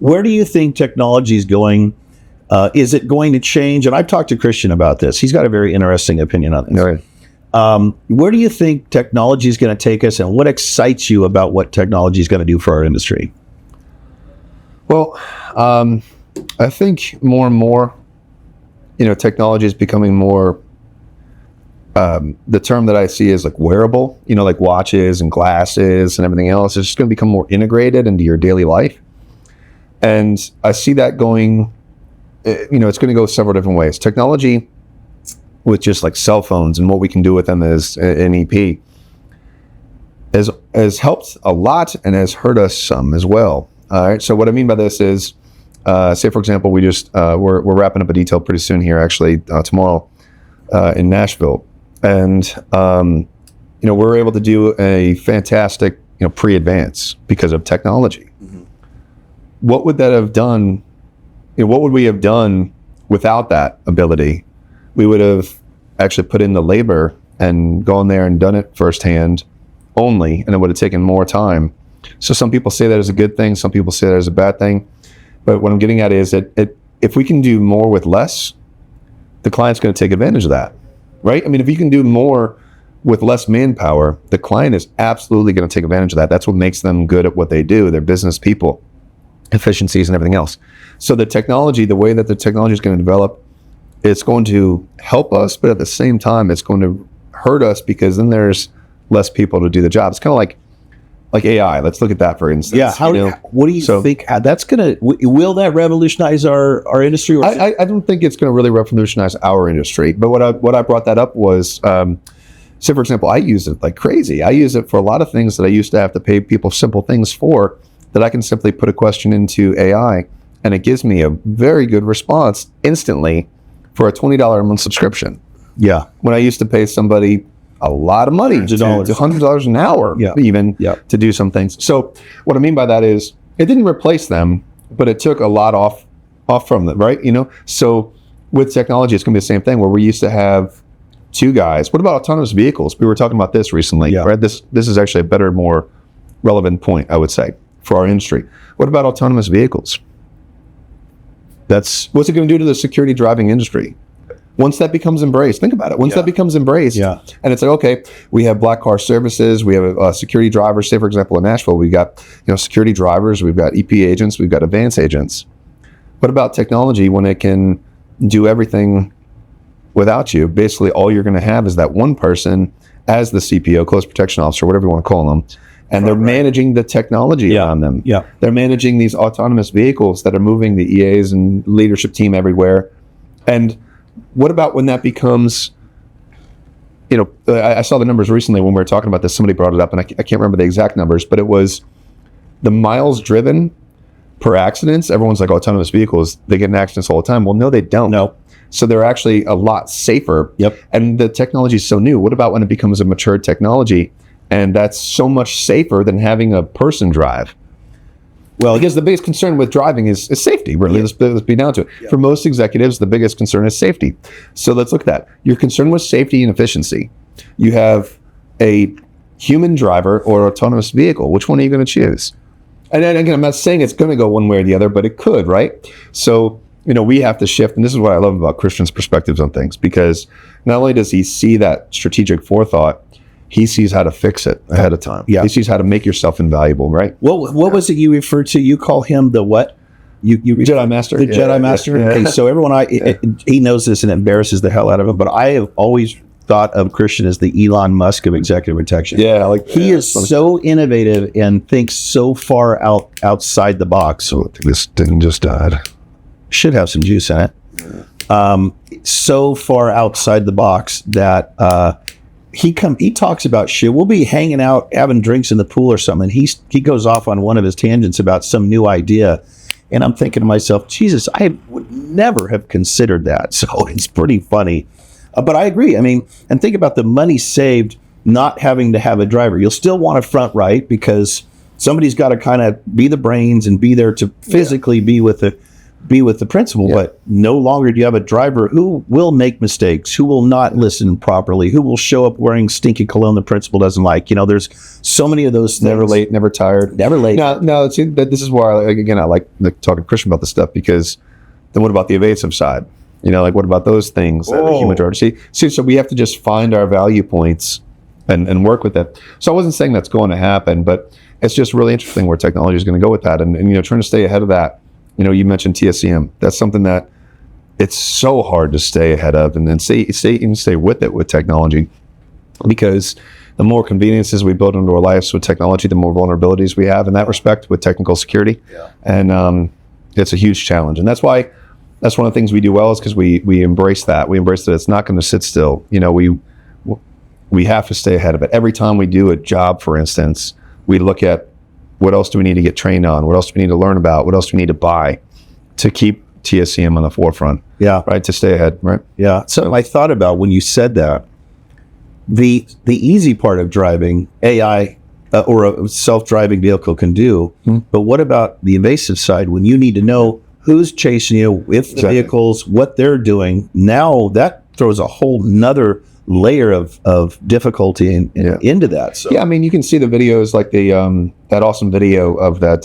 Where do you think technology is going? Is it going to change? And I've talked to Christian about this. He's got a very interesting opinion on this. Right. Where do you think technology is going to take us, and what excites you about what technology is going to do for our industry? Well, I think more and more, technology is becoming more, the term that I see is like wearable, like watches and glasses and everything else. It's just going to become more integrated into your daily life. And I see that going, it's going to go several different ways. Technology with just like cell phones and what we can do with them as an EP has helped a lot and has hurt us some as well. All right. So what I mean by this is, say for example, we just we're wrapping up a detail pretty soon here, actually tomorrow in Nashville, and we're able to do a fantastic pre-advance because of technology. Mm-hmm. What would that have done? What would we have done without that ability? We would have actually put in the labor and gone there and done it firsthand only, and it would have taken more time. So some people say that is a good thing, some people say that is a bad thing. But what I'm getting at is that if we can do more with less, the client's going to take advantage of that, right? I mean, if you can do more with less manpower, the client is absolutely going to take advantage of that. That's what makes them good at what they do. They're business people, efficiencies and everything else. So the technology, the way that the technology is going to develop, it's going to help us, but at the same time, it's going to hurt us because then there's less people to do the job. It's kind of like AI. Let's look at that for instance. Yeah. What do you think that's going to? Will that revolutionize our industry? Or I don't think it's going to really revolutionize our industry. But what I brought that up was, say for example, I use it like crazy. I use it for a lot of things that I used to have to pay people simple things for. That I can simply put a question into AI, and it gives me a very good response instantly for a $20 a month subscription. Yeah. When I used to pay somebody a lot of money, to $100 an hour, even to do some things. So what I mean by that is it didn't replace them, but it took a lot off from them, right? So with technology, it's going to be the same thing where we used to have two guys. What about autonomous vehicles? We were talking about this recently, right? This is actually a better, more relevant point, I would say, for our industry. What about autonomous vehicles? What's it going to do to the security driving industry? Once that becomes embraced, think about it. Once that becomes embraced, and it's like, okay, we have black car services, we have security drivers. Say, for example, in Nashville, we've got security drivers, we've got EP agents, we've got advance agents. What about technology when it can do everything without you? Basically, all you're going to have is that one person as the CPO, close protection officer, whatever you want to call them, and they're managing the technology around them. Yeah, they're managing these autonomous vehicles that are moving the EAs and leadership team everywhere. And what about when that becomes, I saw the numbers recently when we were talking about this, somebody brought it up and I can't remember the exact numbers, but it was the miles driven per accidents. Everyone's like, autonomous vehicles, they get in accidents all the time. Well, no, they don't. No. So they're actually a lot safer. Yep. And the technology is so new. What about when it becomes a mature technology and that's so much safer than having a person drive? Well, because the biggest concern with driving is safety, really. Let's be down to it. Yeah. For most executives, the biggest concern is safety. So let's look at that. You're concerned with safety and efficiency. You have a human driver or autonomous vehicle. Which one are you going to choose? And then again, I'm not saying it's going to go one way or the other, but it could, right? So, we have to shift. And this is what I love about Christian's perspectives on things, because not only does he see that strategic forethought, he sees how to fix it ahead of time. Yeah. He sees how to make yourself invaluable, right? What was it you referred to? You call him the what? You Jedi Master. The Jedi Master? Yeah. Okay, so everyone, he knows this and it embarrasses the hell out of him, but I have always thought of Christian as the Elon Musk of executive protection. Yeah. He is so innovative and thinks so far outside the box. So this thing just died. Should have some juice in it. Yeah. So far outside the box that... He talks about shit. We'll be hanging out, having drinks in the pool or something. He goes off on one of his tangents about some new idea. And I'm thinking to myself, Jesus, I would never have considered that. So it's pretty funny. But I agree. I mean, and think about the money saved not having to have a driver. You'll still want a front right because somebody's got to kind of be the brains and be there to physically be with the be with the principal, but no longer do you have a driver who will make mistakes, who will not listen properly, who will show up wearing stinky cologne the principal doesn't like. There's so many of those things. Never late, never tired. Never late. No, see, this is why, again, I like talking to Christian about this stuff, because then what about the evasive side? What about those things that a human driver see? So we have to just find our value points and work with that. So I wasn't saying that's going to happen, but it's just really interesting where technology is going to go with that. And trying to stay ahead of that. You mentioned TSCM. That's something that it's so hard to stay ahead of and then stay with it with technology, because the more conveniences we build into our lives with technology, the more vulnerabilities we have in that respect with technical security. Yeah. And it's a huge challenge. And that's why that's one of the things we do well, is because we embrace that. We embrace that it's not going to sit still. We have to stay ahead of it. Every time we do a job, for instance, we look at what else do we need to get trained on? What else do we need to learn about? What else do we need to buy to keep TSCM on the forefront? Yeah. Right, to stay ahead, right? Yeah. So I thought about, when you said that, the easy part of driving, AI or a self-driving vehicle can do, but what about the invasive side, when you need to know who's chasing you, if the vehicles, what they're doing? Now that throws a whole nother layer of difficulty into that. So yeah, I mean, you can see the videos, like the that awesome video of that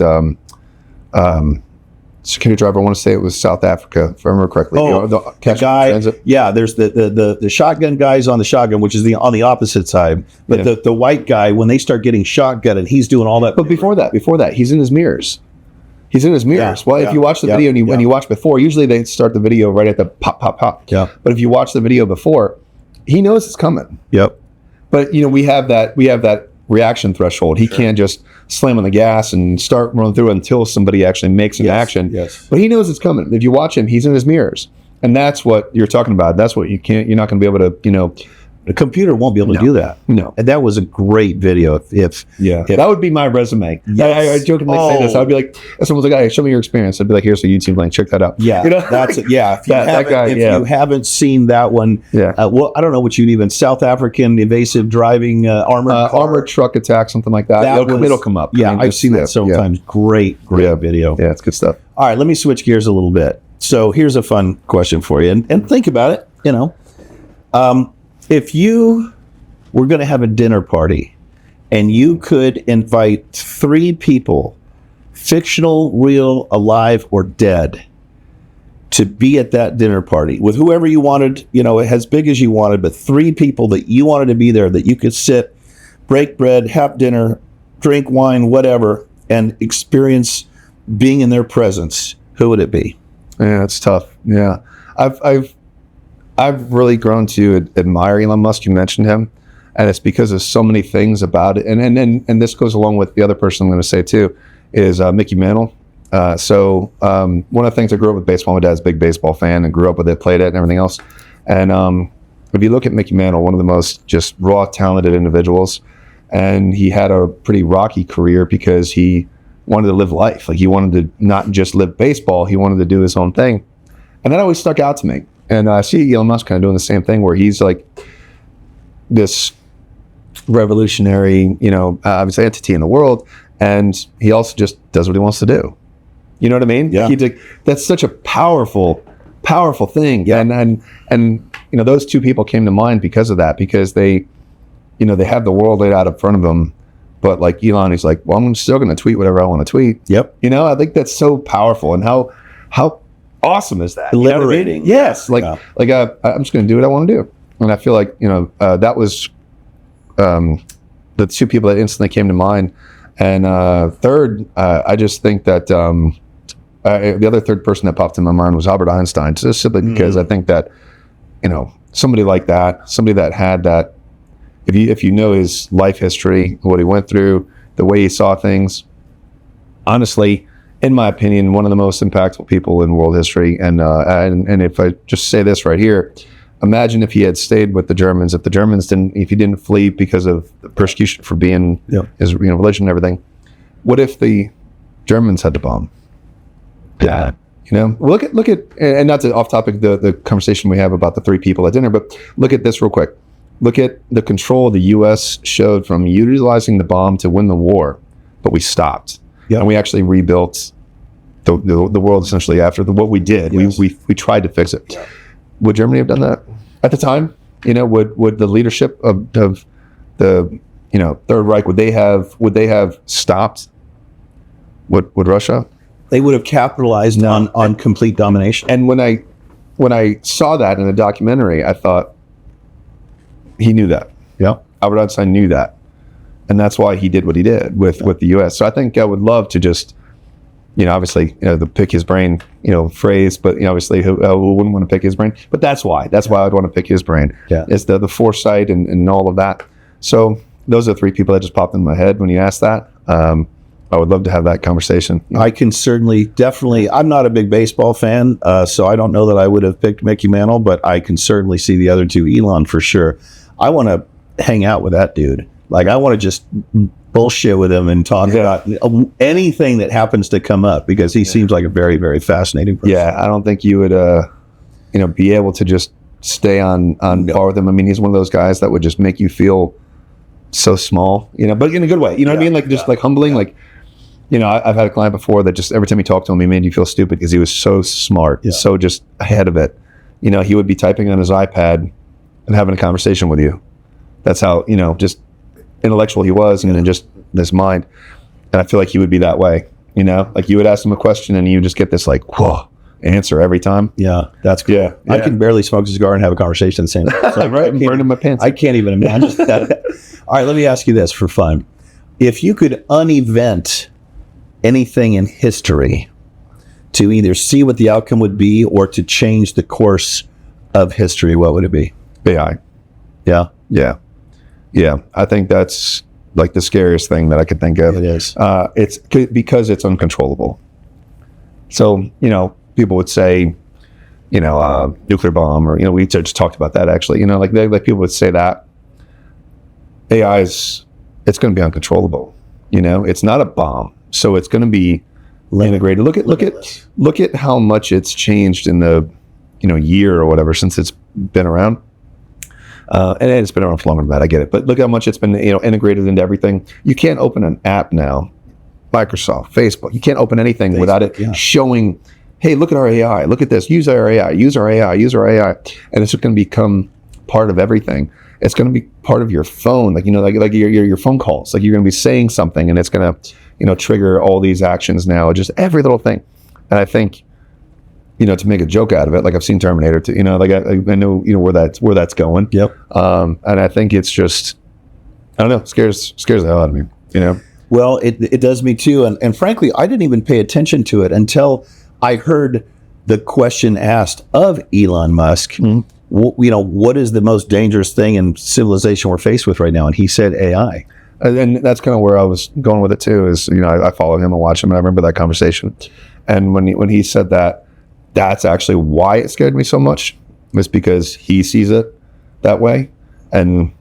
security driver. I want to say it was South Africa, if I remember correctly. The guy. Transit. Yeah, there's the shotgun guys on the shotgun, which is on the opposite side. But the white guy, when they start getting shotgun, and he's doing all that. But before that, he's in his mirrors. He's in his mirrors. Yeah, well, if you watch the video and you watch before, usually they start the video right at the pop, pop, pop. Yeah. But if you watch the video before, he knows it's coming. Yep. But we have that reaction threshold. He can't just slam on the gas and start running through until somebody actually makes an action. Yes. But he knows it's coming. If you watch him, he's in his mirrors. And that's what you're talking about. That's what you're not going to be able to, the computer won't be able to do that. No. And that was a great video. If that would be my resume. Yes. I jokingly say this. I'd be like, if someone's like, hey, show me your experience, I'd be like, here's a YouTube link, check that out. Yeah. That's it. Yeah. If you haven't seen that one, well, I don't know what you'd even, South African evasive driving armored truck attack, something like that. It'll come up. Yeah, I've seen that several times. Great video. Yeah, it's good stuff. All right, let me switch gears a little bit. So here's a fun question for you, and think about it. If you were going to have a dinner party and you could invite 3 people, fictional, real, alive, or dead, to be at that dinner party with whoever you wanted, as big as you wanted, but 3 people that you wanted to be there, that you could sit, break bread, have dinner, drink wine, whatever, and experience being in their presence, who would it be? Yeah, it's tough. Yeah. I've really grown to admire Elon Musk. You mentioned him, and it's because of so many things about it. And this goes along with the other person I'm going to say too, is Mickey Mantle. So one of the things, I grew up with baseball. My dad's a big baseball fan and grew up with it, played it and everything else. And if you look at Mickey Mantle, one of the most just raw, talented individuals, and he had a pretty rocky career because he wanted to live life. Like, he wanted to not just live baseball, he wanted to do his own thing. And that always stuck out to me. And I see Elon Musk kind of doing the same thing, where he's like this revolutionary, obviously entity in the world, and he also just does what he wants to do. You know what I mean? Yeah. That's such a powerful thing. Yeah. And those 2 people came to mind because of that, because they have the world laid out in front of them. But like Elon, he's like, well, I'm still going to tweet whatever I want to tweet. Yep. I think that's so powerful, and how awesome is that? Liberating. I mean? Yes. I'm just going to do what I want to do. And I feel like, that was the 2 people that instantly came to mind. And third, I just think that the other third person that popped in my mind was Albert Einstein, just simply because I think that, somebody like that, somebody that had that, if you know his life history, what he went through, the way he saw things, honestly, in my opinion, one of the most impactful people in world history. And if I just say this right here, imagine if he had stayed with the Germans, if he didn't flee because of the persecution for being his religion and everything. What if the Germans had the bomb? Yeah. Look at, and not to off topic the conversation we have about the 3 people at dinner, but look at this real quick. Look at the control the U.S. showed from utilizing the bomb to win the war, but we stopped. Yep. And we actually rebuilt the world essentially after what we did. Yes. We tried to fix it. Yeah. Would Germany have done that at the time? Would the leadership of the Third Reich, would they have stopped would Russia? They would have capitalized on complete domination. And when I saw that in a documentary, I thought, he knew that. Yeah. Albert Einstein knew that. And that's why he did what he did with the US. So I think I would love to just, obviously, the pick his brain, phrase, but obviously who wouldn't want to pick his brain? But that's why I'd want to pick his brain. Yeah. Is the foresight and all of that. So those are three people that just popped in my head when you asked that. I would love to have that conversation. I can definitely, I'm not a big baseball fan, so I don't know that I would have picked Mickey Mantle, but I can certainly see the other two, Elon for sure. I want to hang out with that dude. Like, I want to just bullshit with him and talk about anything that happens to come up, because he seems like a very, very fascinating person. Yeah, I don't think you would, be able to just stay on par with him. I mean, he's one of those guys that would just make you feel so small, but in a good way. You know what I mean? Like, just like humbling. Yeah. Like, I've had a client before that just every time you talk to him, he made you feel stupid because he was so smart, so just ahead of it. He would be typing on his iPad and having a conversation with you. That's how, just intellectual he was, and then just this mind. And I feel like he would be that way, like you would ask him a question and you just get this like, whoa, answer every time. Yeah, that's cool. Yeah. I can barely smoke a cigar and have a conversation at the same time. So right, burning my pants. I can't even imagine that. All right, let me ask you this for fun. If you could unevent anything in history to either see what the outcome would be or to change the course of history, what would it be? AI. Yeah? Yeah. Yeah. I think that's like the scariest thing that I could think of. It is. It's because it's uncontrollable. So, people would say, nuclear bomb, or, we just talked about that actually, like people would say that AI it's going to be uncontrollable. It's not a bomb. So it's going to be integrated. Look at how much it's changed in the year or whatever since it's been around. And it's been around for longer than that. I get it, but look how much it's been integrated into everything. You can't open an app now, Microsoft, Facebook. You can't open anything without it showing, hey, look at our AI. Look at this. Use our AI. Use our AI. Use our AI. And it's going to become part of everything. It's going to be part of your phone, like your phone calls. Like, you're going to be saying something, and it's going to trigger all these actions now, just every little thing. And I think, to make a joke out of it, like I've seen Terminator 2, like I know, where that's going. Yep. And I think it's just, I don't know, scares the hell out of me, Well, it does me too. And frankly, I didn't even pay attention to it until I heard the question asked of Elon Musk. Mm-hmm. What is the most dangerous thing in civilization we're faced with right now? And he said AI. And that's kind of where I was going with it too, is, I follow him and watch him, and I remember that conversation. And when he said that, that's actually why it scared me so much, was because he sees it that way. And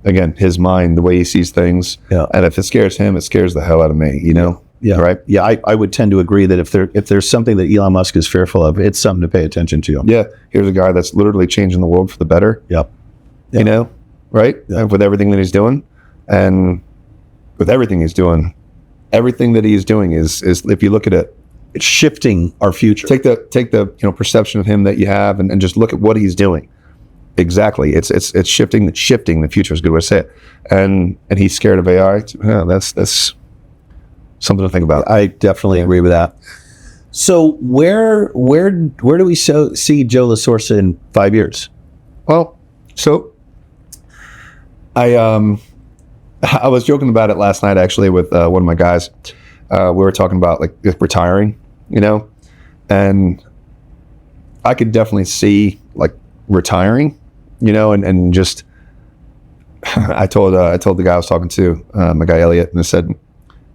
again, his mind, the way he sees things. Yeah. And if it scares him, it scares the hell out of me, Yeah. Right. Yeah. I would tend to agree that if there's something that Elon Musk is fearful of, it's something to pay attention to. Yeah. Here's a guy that's literally changing the world for the better. Yep. Right. Yeah. With everything that he's doing. And with everything he's doing, everything that he's doing is if you look at it, it's shifting our future. Take the perception of him that you have, and just look at what he's doing. Exactly, it's shifting the future is a good way to say it. And he's scared of AI. Yeah, that's something to think about. I definitely agree with that. So where do we see Joe LaSorsa in 5 years? Well, so I was joking about it last night actually with one of my guys. We were talking about like retiring, and I could definitely see like retiring, and just I told the guy I was talking to, my guy Elliot, and I said,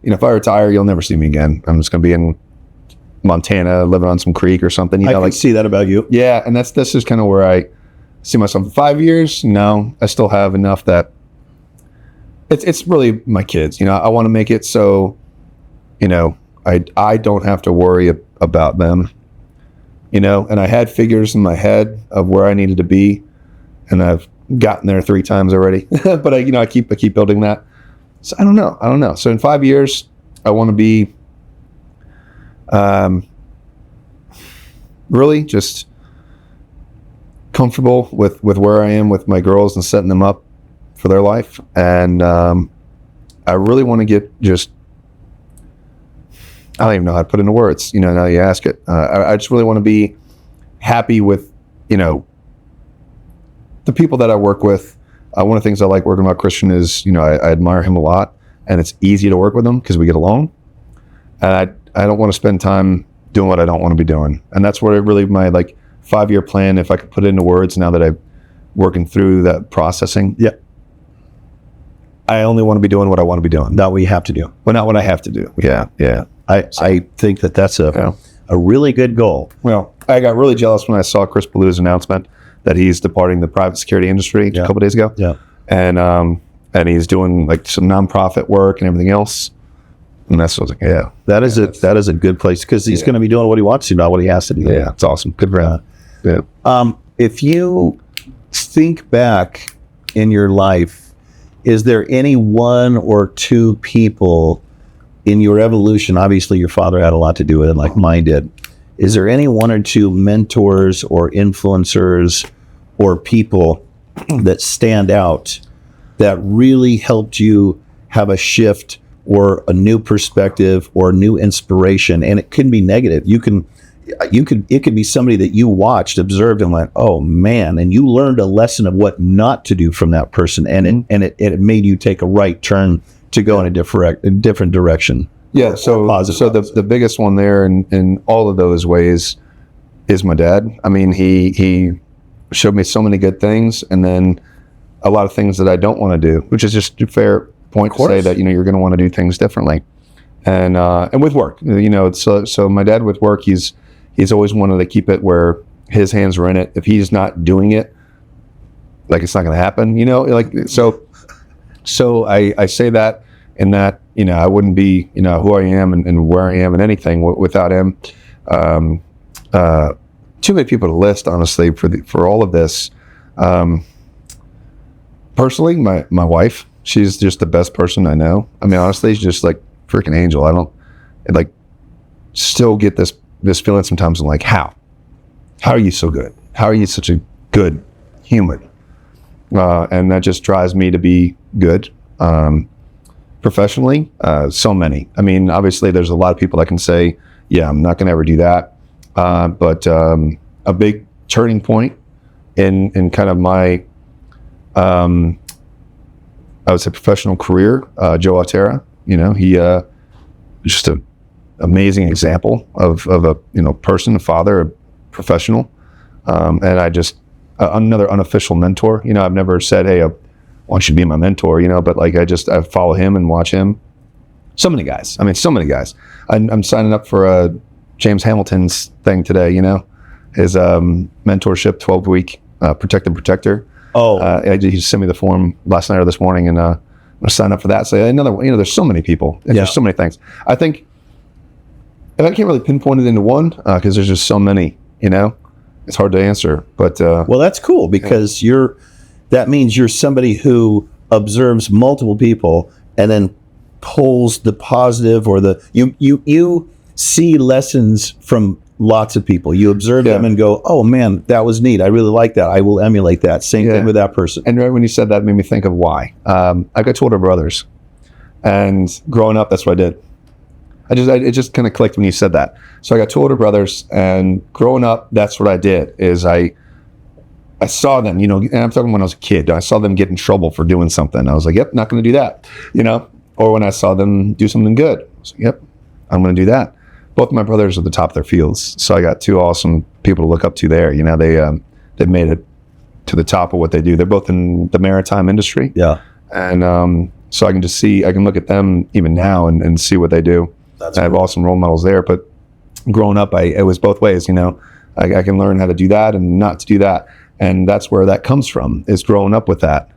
if I retire, you'll never see me again. I'm just going to be in Montana, living on some creek or something. I can see that about you. Yeah, and that's just kind of where I see myself in 5 years. No, I still have enough that it's really my kids. I want to make it so, I don't have to worry about them. And I had figures in my head of where I needed to be, and I've gotten there 3 times already. But I keep building that. So I don't know. So in 5 years, I want to be Really just comfortable with where I am with my girls and setting them up for their life. And I really want to get just, I don't even know how to put it into words, now you ask it. I just really want to be happy with, the people that I work with. One of the things I like working about Christian is, I admire him a lot, and it's easy to work with him because we get along. And I don't want to spend time doing what I don't want to be doing. And that's where really my 5-year plan, if I could put it into words now that I'm working through that processing. Yeah. I only want to be doing what I want to be doing. Not what you have to do. Well, not what I have to do. Yeah. I think that's a really good goal. Well, I got really jealous when I saw Chris Ballou's announcement that he's departing the private security industry a couple days ago. Yeah. And he's doing some nonprofit work and everything else. And that's what I was like, that is a good place because he's going to be doing what he wants to, not what he has to do. Yeah, it's awesome. Good for him. If you think back in your life, is there any one or two people in your evolution? Obviously, your father had a lot to do with it, like mine did. Is there any one or two mentors or influencers or people that stand out that really helped you have a shift or a new perspective or new inspiration? And it can be negative. It could be somebody that you watched, observed, and went, "Oh man!" And you learned a lesson of what not to do from that person, and it made you take a right turn to go in a different direction. Yeah. So the biggest one there in all of those ways is my dad. I mean, he showed me so many good things, and then a lot of things that I don't want to do, which is just a fair point to say that you're going to want to do things differently, and with work, so my dad with work, he's always wanted to keep it where his hands are in it. If he's not doing it, it's not going to happen, so I say that in that I wouldn't be who I am and where I am and anything without him. Too many people to list, honestly, for all of this. Personally, my wife, she's just the best person I know. I mean, honestly, she's just freaking angel. I don't still get this feeling sometimes. I'm like, how are you so good? How are you such a good human? And that just drives me to be good. Professionally, so many. I mean, obviously there's a lot of people that can say, yeah, I'm not going to ever do that. But a big turning point in kind of my, I would say professional career, Joe Altera, he just an amazing example of a person, a father, a professional, and I just another unofficial mentor. I've never said, hey, I want you to be my mentor, but I follow him and watch him. So many guys. I'm signing up for James Hamilton's thing today. His mentorship 12-week protector. He just sent me the form last night or this morning, and I'm going to sign up for that. So there's so many people. There's so many things. I think, and I can't really pinpoint it into one because there's just so many. It's hard to answer. But well, that's cool because that means you're somebody who observes multiple people and then pulls the positive or you see lessons from lots of people. You observe them and go, oh man, that was neat. I really like that. I will emulate that. Same thing with that person. And right when you said that, it made me think of why. I got two older brothers, and growing up, that's what I did. It just kind of clicked when you said that. So I got two older brothers, and growing up, that's what I did. Is I saw them, and I'm talking when I was a kid. I saw them get in trouble for doing something. I was like, yep, not going to do that. Or when I saw them do something good, I was like, yep, I'm going to do that. Both of my brothers are at the top of their fields, so I got two awesome people to look up to there. They've made it to the top of what they do. They're both in the maritime industry. Yeah, and so I can look at them even now and see what they do. I have awesome role models there. But growing up, it was both ways. I can learn how to do that and not to do that, and that's where that comes from. Is growing up with that,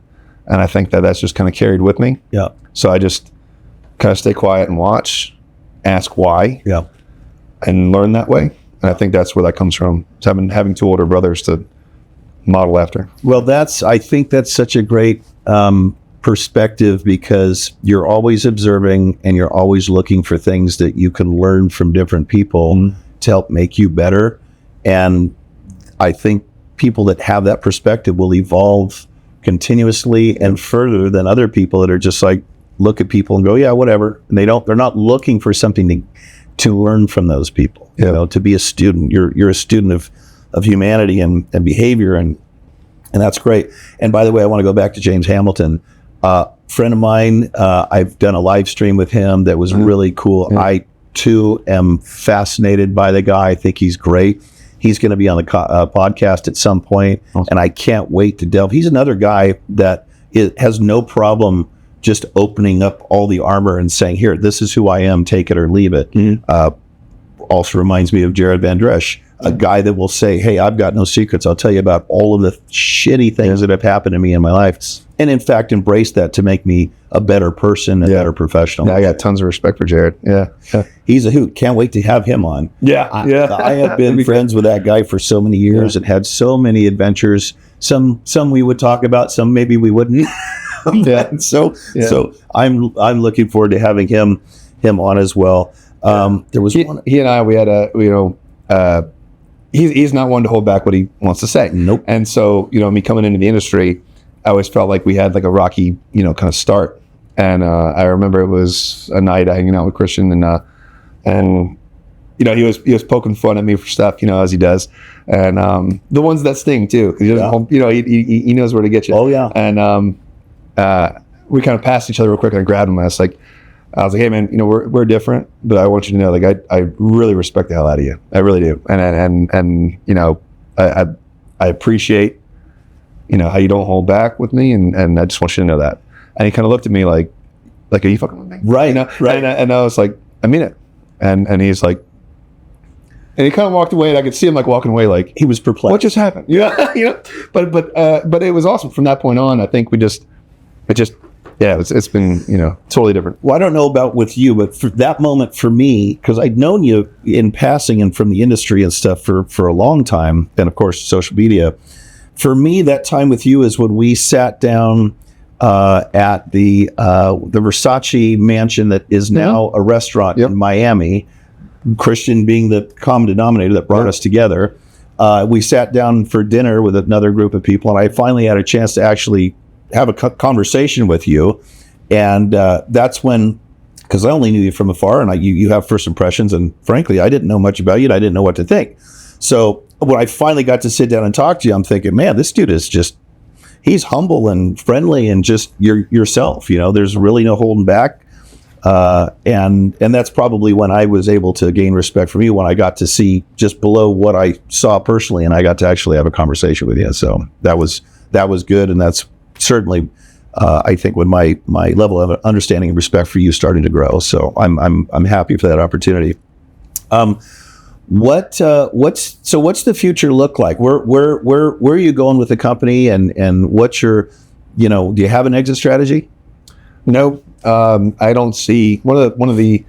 and I think that's just kind of carried with me. Yeah. So I just kind of stay quiet and watch, ask why. Yeah. And learn that way. And I think that's where that comes from. Having two older brothers to model after. Well, I think that's such a great perspective because you're always observing and you're always looking for things that you can learn from different people to help make you better. And I think people that have that perspective will evolve continuously and further than other people that are just like, look at people and go, yeah, whatever. And they're not looking for something to learn from those people, you know, to be a student. You're a student of humanity and behavior, and that's great. And by the way, I want to go back to James Hamilton, friend of mine. I've done a live stream with him that was really cool. I too am fascinated by the guy. I think he's great. He's going to be on the podcast at some point, and I can't wait to delve. He's another guy that has no problem just opening up all the armor and saying, here, this is who I am, take it or leave it. Also reminds me of Jared Van Dresch, a guy that will say, hey, I've got no secrets. I'll tell you about all of the shitty things that have happened to me in my life. And in fact, embrace that to make me a better person, a better professional. Yeah, I got tons of respect for Jared. Yeah. He's a hoot. Can't wait to have him on. I have been friends with that guy for so many years and had so many adventures. Some we would talk about, some maybe we wouldn't. So I'm looking forward to having him on as well. There was one. He and I, we had he's not one to hold back what he wants to say. Nope. And so, me coming into the industry, I always felt like we had like a rocky, kind of start. And I remember it was a night hanging out with Christian, and he was poking fun at me for stuff, as he does, and the ones that sting too. He doesn't, he knows where to get you. Oh yeah. And we kind of passed each other real quick, and I grabbed him. And I was like, hey man, we're different, but I want you to know, like, I really respect the hell out of you. I really do. And I appreciate, how you don't hold back with me, and I just want you to know that. And he kind of looked at me like, are you fucking with me? Right. Right. And I was like, I mean it. And he's like, and he kind of walked away, and I could see him like walking away, like he was perplexed. What just happened? But it was awesome from that point on. I think it's been, totally different. Well, I don't know about with you, but for that moment for me, because I'd known you in passing and from the industry and stuff for a long time, and of course social media. For me, that time with you is when we sat down at the Versace mansion that is now a restaurant in Miami. Christian being the common denominator that brought us together. We sat down for dinner with another group of people, and I finally had a chance to actually have a conversation with you. And that's when, because I only knew you from afar, and you have first impressions, and frankly, I didn't know much about you, and I didn't know what to think. So when I finally got to sit down and talk to you, I'm thinking, man, this dude is just, he's humble and friendly and just yourself. There's really no holding back. And that's probably when I was able to gain respect from you, when I got to see just below what I saw personally, and I got to actually have a conversation with you. So that was good, and that's certainly I think when my level of understanding and respect for you starting to grow. So I'm happy for that opportunity. What's the future look like? Where are you going with the company, and what's your, do you have an exit strategy? No, I don't see one of the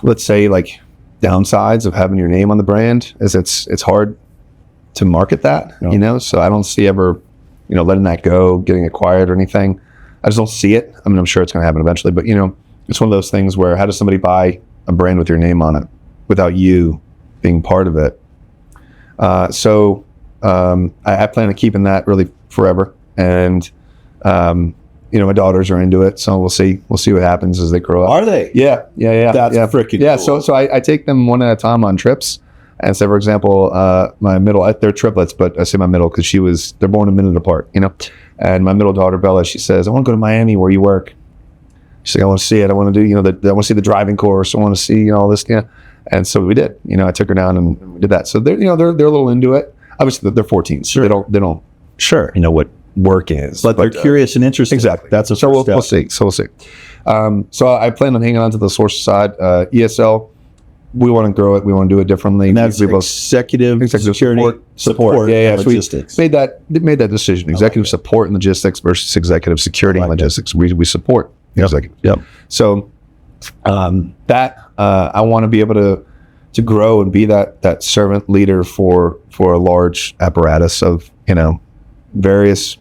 let's say like downsides of having your name on the brand is it's hard to market that, so I don't see ever, letting that go, getting acquired or anything. I just don't see it. I mean, I'm sure it's going to happen eventually, but it's one of those things where how does somebody buy a brand with your name on it without you being part of it? So I plan on keeping that really forever. And, my daughters are into it, so we'll see what happens as they grow up. Are they? Yeah. That's freaking cool. So I take them one at a time on trips. And so, for example, my middle, they're triplets, but I say my middle because they're born a minute apart, And my middle daughter, Bella, she says, I want to go to Miami where you work. She's like, I want to see it. I want to do, I want to see the driving course. I want to see, all this, And so we did. I took her down and we did that. So they're, they're a little into it. Obviously, they're 14. So sure. They don't sure know what work is. But they're curious and interested. Exactly. That's a so we'll see. So I plan on hanging on to the LaSorsa side. ESL, we want to grow it. We want to do it differently. And that's executive security support. Yeah. Logistics. So we made that decision. Executive support and logistics versus executive security and logistics. We support executive. Yep. So that I want to be able to grow and be that servant leader for a large apparatus of various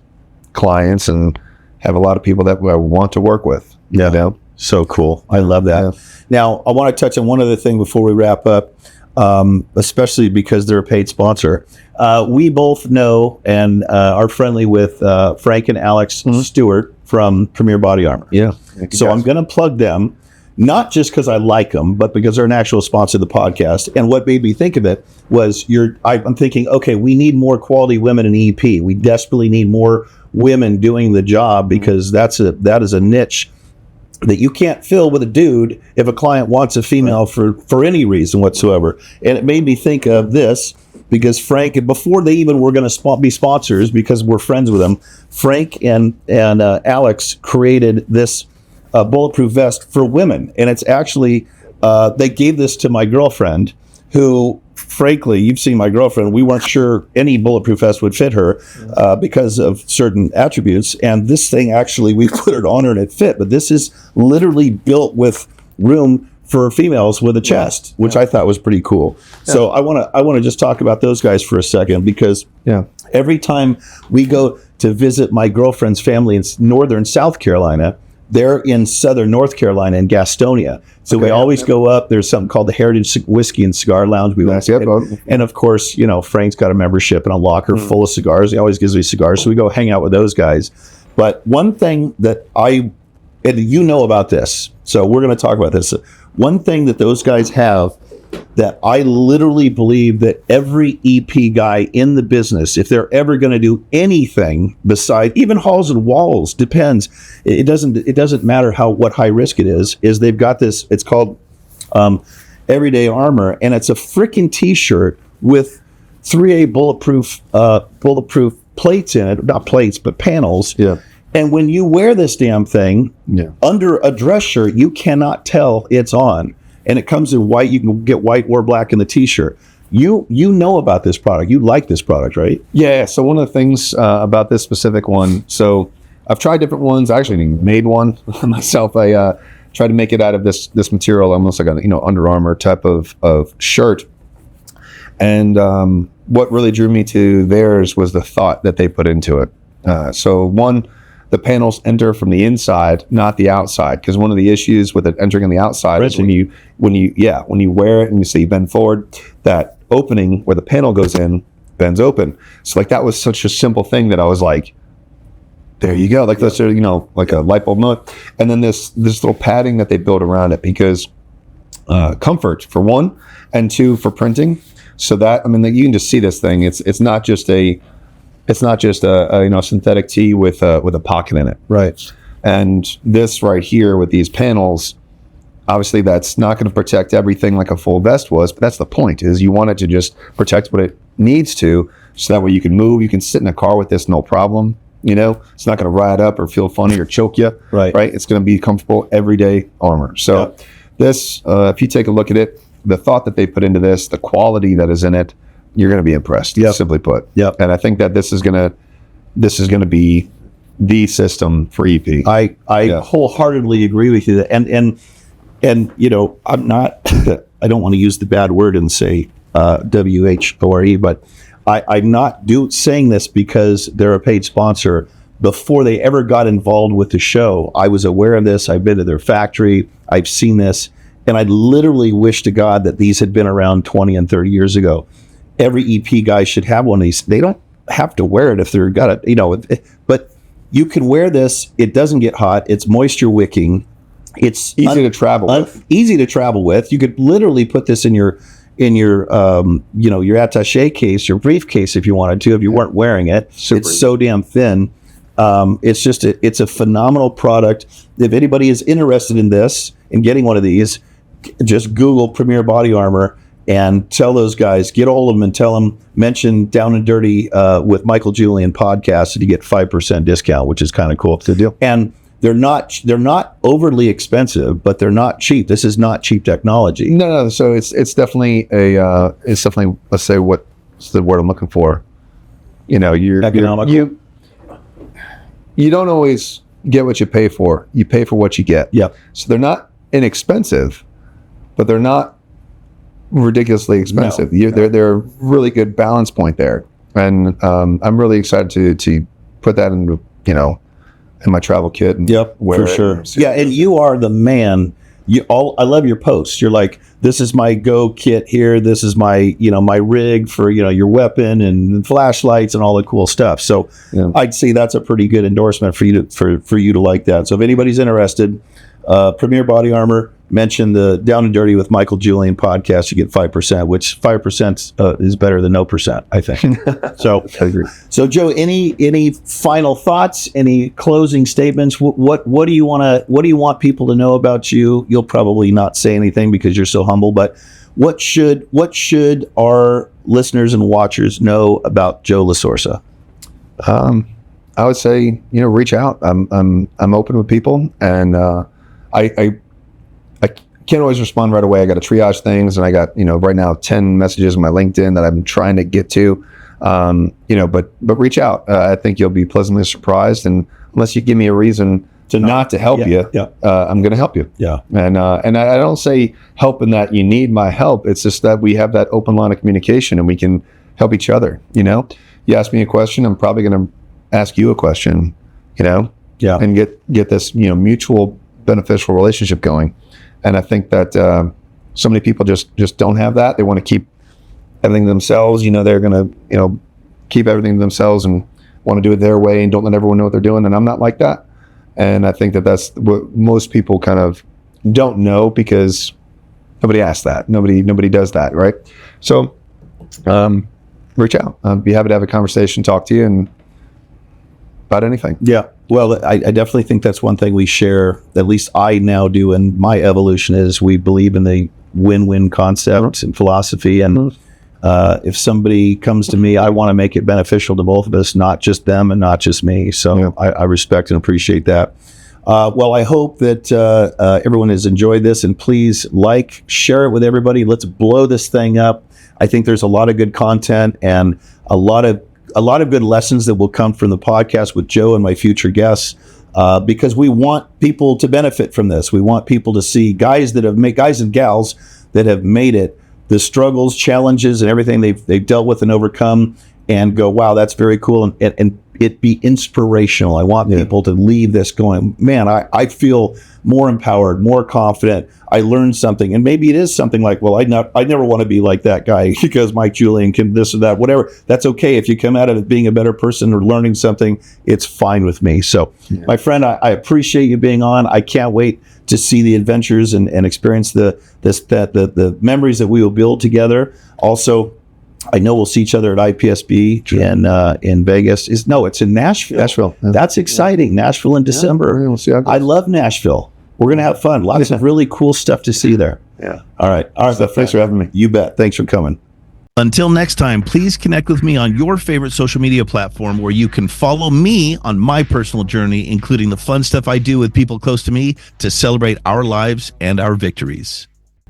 clients and have a lot of people that I want to work with. Yeah. You know? So cool. I love that. Yeah. Now, I want to touch on one other thing before we wrap up, especially because they're a paid sponsor. We both know and are friendly with Frank and Alex Stewart from Premier Body Armor. Yeah. So I'm going to plug them, not just because I like them, but because they're an actual sponsor of the podcast. And what made me think of it was I'm thinking, okay, we need more quality women in EP. We desperately need more women doing the job because that is a niche that you can't fill with a dude if a client wants a female for any reason whatsoever. And it made me think of this because Frank, before they even were going to be sponsors, because we're friends with them, Frank and Alex created this bulletproof vest for women. And it's actually, they gave this to my girlfriend, who, frankly, you've seen my girlfriend, we weren't sure any bulletproof vest would fit her because of certain attributes. And this thing, actually, we put it on her and it fit. But this is literally built with room for females with a chest, which I thought was pretty cool. Yeah. So I want to just talk about those guys for a second, because every time we go to visit my girlfriend's family in northern South Carolina, they're in southern North Carolina in Gastonia. So we always go up. There's something called the Heritage Whiskey and Cigar Lounge. And of course, Frank's got a membership and a locker full of cigars. He always gives me cigars. So we go hang out with those guys. But one thing that and you know about this, so we're going to talk about this. One thing that those guys have that I literally believe that every EP guy in the business, if they're ever going to do anything beside even halls and walls, depends. It doesn't matter what high risk it is they've got this. It's called Everyday Armor, and it's a freaking T-shirt with 3A bulletproof plates in it, not plates but panels. Yeah. And when you wear this damn thing under a dress shirt, you cannot tell it's on. And it comes in white. You can get white or black in the T-shirt. You know about this product. You like this product, right? Yeah. So one of the things about this specific one, so I've tried different ones. I actually made one myself. I tried to make it out of this material, almost like a Under Armour type of shirt. And what really drew me to theirs was the thought that they put into it. So one, the panels enter from the inside, not the outside, because one of the issues with it entering on the outside is when you wear it and you bend forward, that opening where the panel goes in bends open. So that was such a simple thing that I was like, there you go, like like a light bulb moment. And then this little padding that they built around it, because comfort for one, and two for printing. So that you can just see this thing. It's not just a synthetic tee with a pocket in it. Right. And this right here with these panels, obviously that's not going to protect everything like a full vest was, but that's the point, is you want it to just protect what it needs to, so that way you can move. You can sit in a car with this, no problem. It's not going to ride up or feel funny or choke you. Right. It's going to be comfortable, everyday armor. So this, if you take a look at it, the thought that they put into this, the quality that is in it, you're going to be impressed, simply put. Yep. And I think that this is going to be the system for EP. I wholeheartedly agree with you. And I'm not, I don't want to use the bad word and say WHORE, but I'm not saying this because they're a paid sponsor. Before they ever got involved with the show, I was aware of this. I've been to their factory. I've seen this. And I literally wish to God that these had been around 20 and 30 years ago. Every EP guy should have one of these. They don't have to wear it if they're got it, but you can wear this. It doesn't get hot. It's moisture wicking. It's easy to travel with. Easy to travel with. You could literally put this in your your attaché case, your briefcase, if you wanted to, if you weren't wearing it. It's so damn thin. It's just it's a phenomenal product. If anybody is interested in this and getting one of these, just Google Premier Body Armor and tell those guys, get a hold of them and tell them, mention Down and Dirty with Michael Julian podcast, and you get 5% discount, which is kind of cool. It's a deal. And they're not overly expensive, but they're not cheap. This is not cheap technology. No. So it's definitely let's say, what's the word I'm looking for? You're economical. You don't always get what you pay for. You pay for what you get. Yep. So they're not inexpensive, but they're not ridiculously expensive. They're a really good balance point there, and I'm really excited to put that into in my travel kit. And wear for it sure. and see Yeah, and you are the man. I love your posts. You're like, this is my go kit here. This is my, my rig for, your weapon and flashlights and all the cool stuff. So I'd say that's a pretty good endorsement for you to like that. So if anybody's interested, Premier Body Armor, mention the Down and Dirty with Michael Julian podcast. You get 5%, which 5% is better than no percent, I think. So I agree. So Joe, any final thoughts? Any closing statements? What do you want people to know about you? You'll probably not say anything because you're so humble. But what should our listeners and watchers know about Joe LaSorsa? I would say reach out. I'm open with people, and I can't always respond right away. I got to triage things, and I got right now 10 messages on my LinkedIn that I'm trying to get to. But reach out. I think you'll be pleasantly surprised, and unless you give me a reason not to help you, I'm going to help you. Yeah. And I don't say help in that you need my help. It's just that we have that open line of communication, and we can help each other. You ask me a question, I'm probably going to ask you a question. And get this mutual beneficial relationship going. And I think that so many people just don't have that. They want to keep everything to themselves. They're going to keep everything to themselves and want to do it their way and don't let everyone know what they're doing. And I'm not like that. And I think that that's what most people kind of don't know, because nobody asks that. Nobody does that, right? So reach out. I'd be happy to have a conversation, talk to you, and about anything. Yeah. Well, I definitely think that's one thing we share, at least I now do in my evolution, is we believe in the win-win concept and philosophy. And if somebody comes to me, I want to make it beneficial to both of us, not just them and not just me. So I respect and appreciate that. Well, I hope that everyone has enjoyed this, and please share it with everybody. Let's blow this thing up. I think there's a lot of good content and a lot of good lessons that will come from the podcast with Joe and my future guests, because we want people to benefit from this. We want people to see guys and gals that have made it, the struggles, challenges, and everything they've dealt with and overcome, and go, wow, that's very cool, and it be inspirational. I want people to leave this going, man, I feel more empowered, more confident. I learned something. And maybe it is something like, well, I never want to be like that guy because Mike Julian can this or that, whatever. That's okay. If you come out of it being a better person or learning something, it's fine with me. So my friend, I appreciate you being on. I can't wait to see the adventures and experience the memories that we will build together. Also, I know we'll see each other at IPSB in Vegas. It's in Nashville. Yeah. That's exciting. Nashville in December. We'll see how it goes. I love Nashville. We're going to have fun. Lots of really cool stuff to see there. Yeah. All right. So thanks for having me. You bet. Thanks for coming. Until next time, please connect with me on your favorite social media platform, where you can follow me on my personal journey, including the fun stuff I do with people close to me to celebrate our lives and our victories.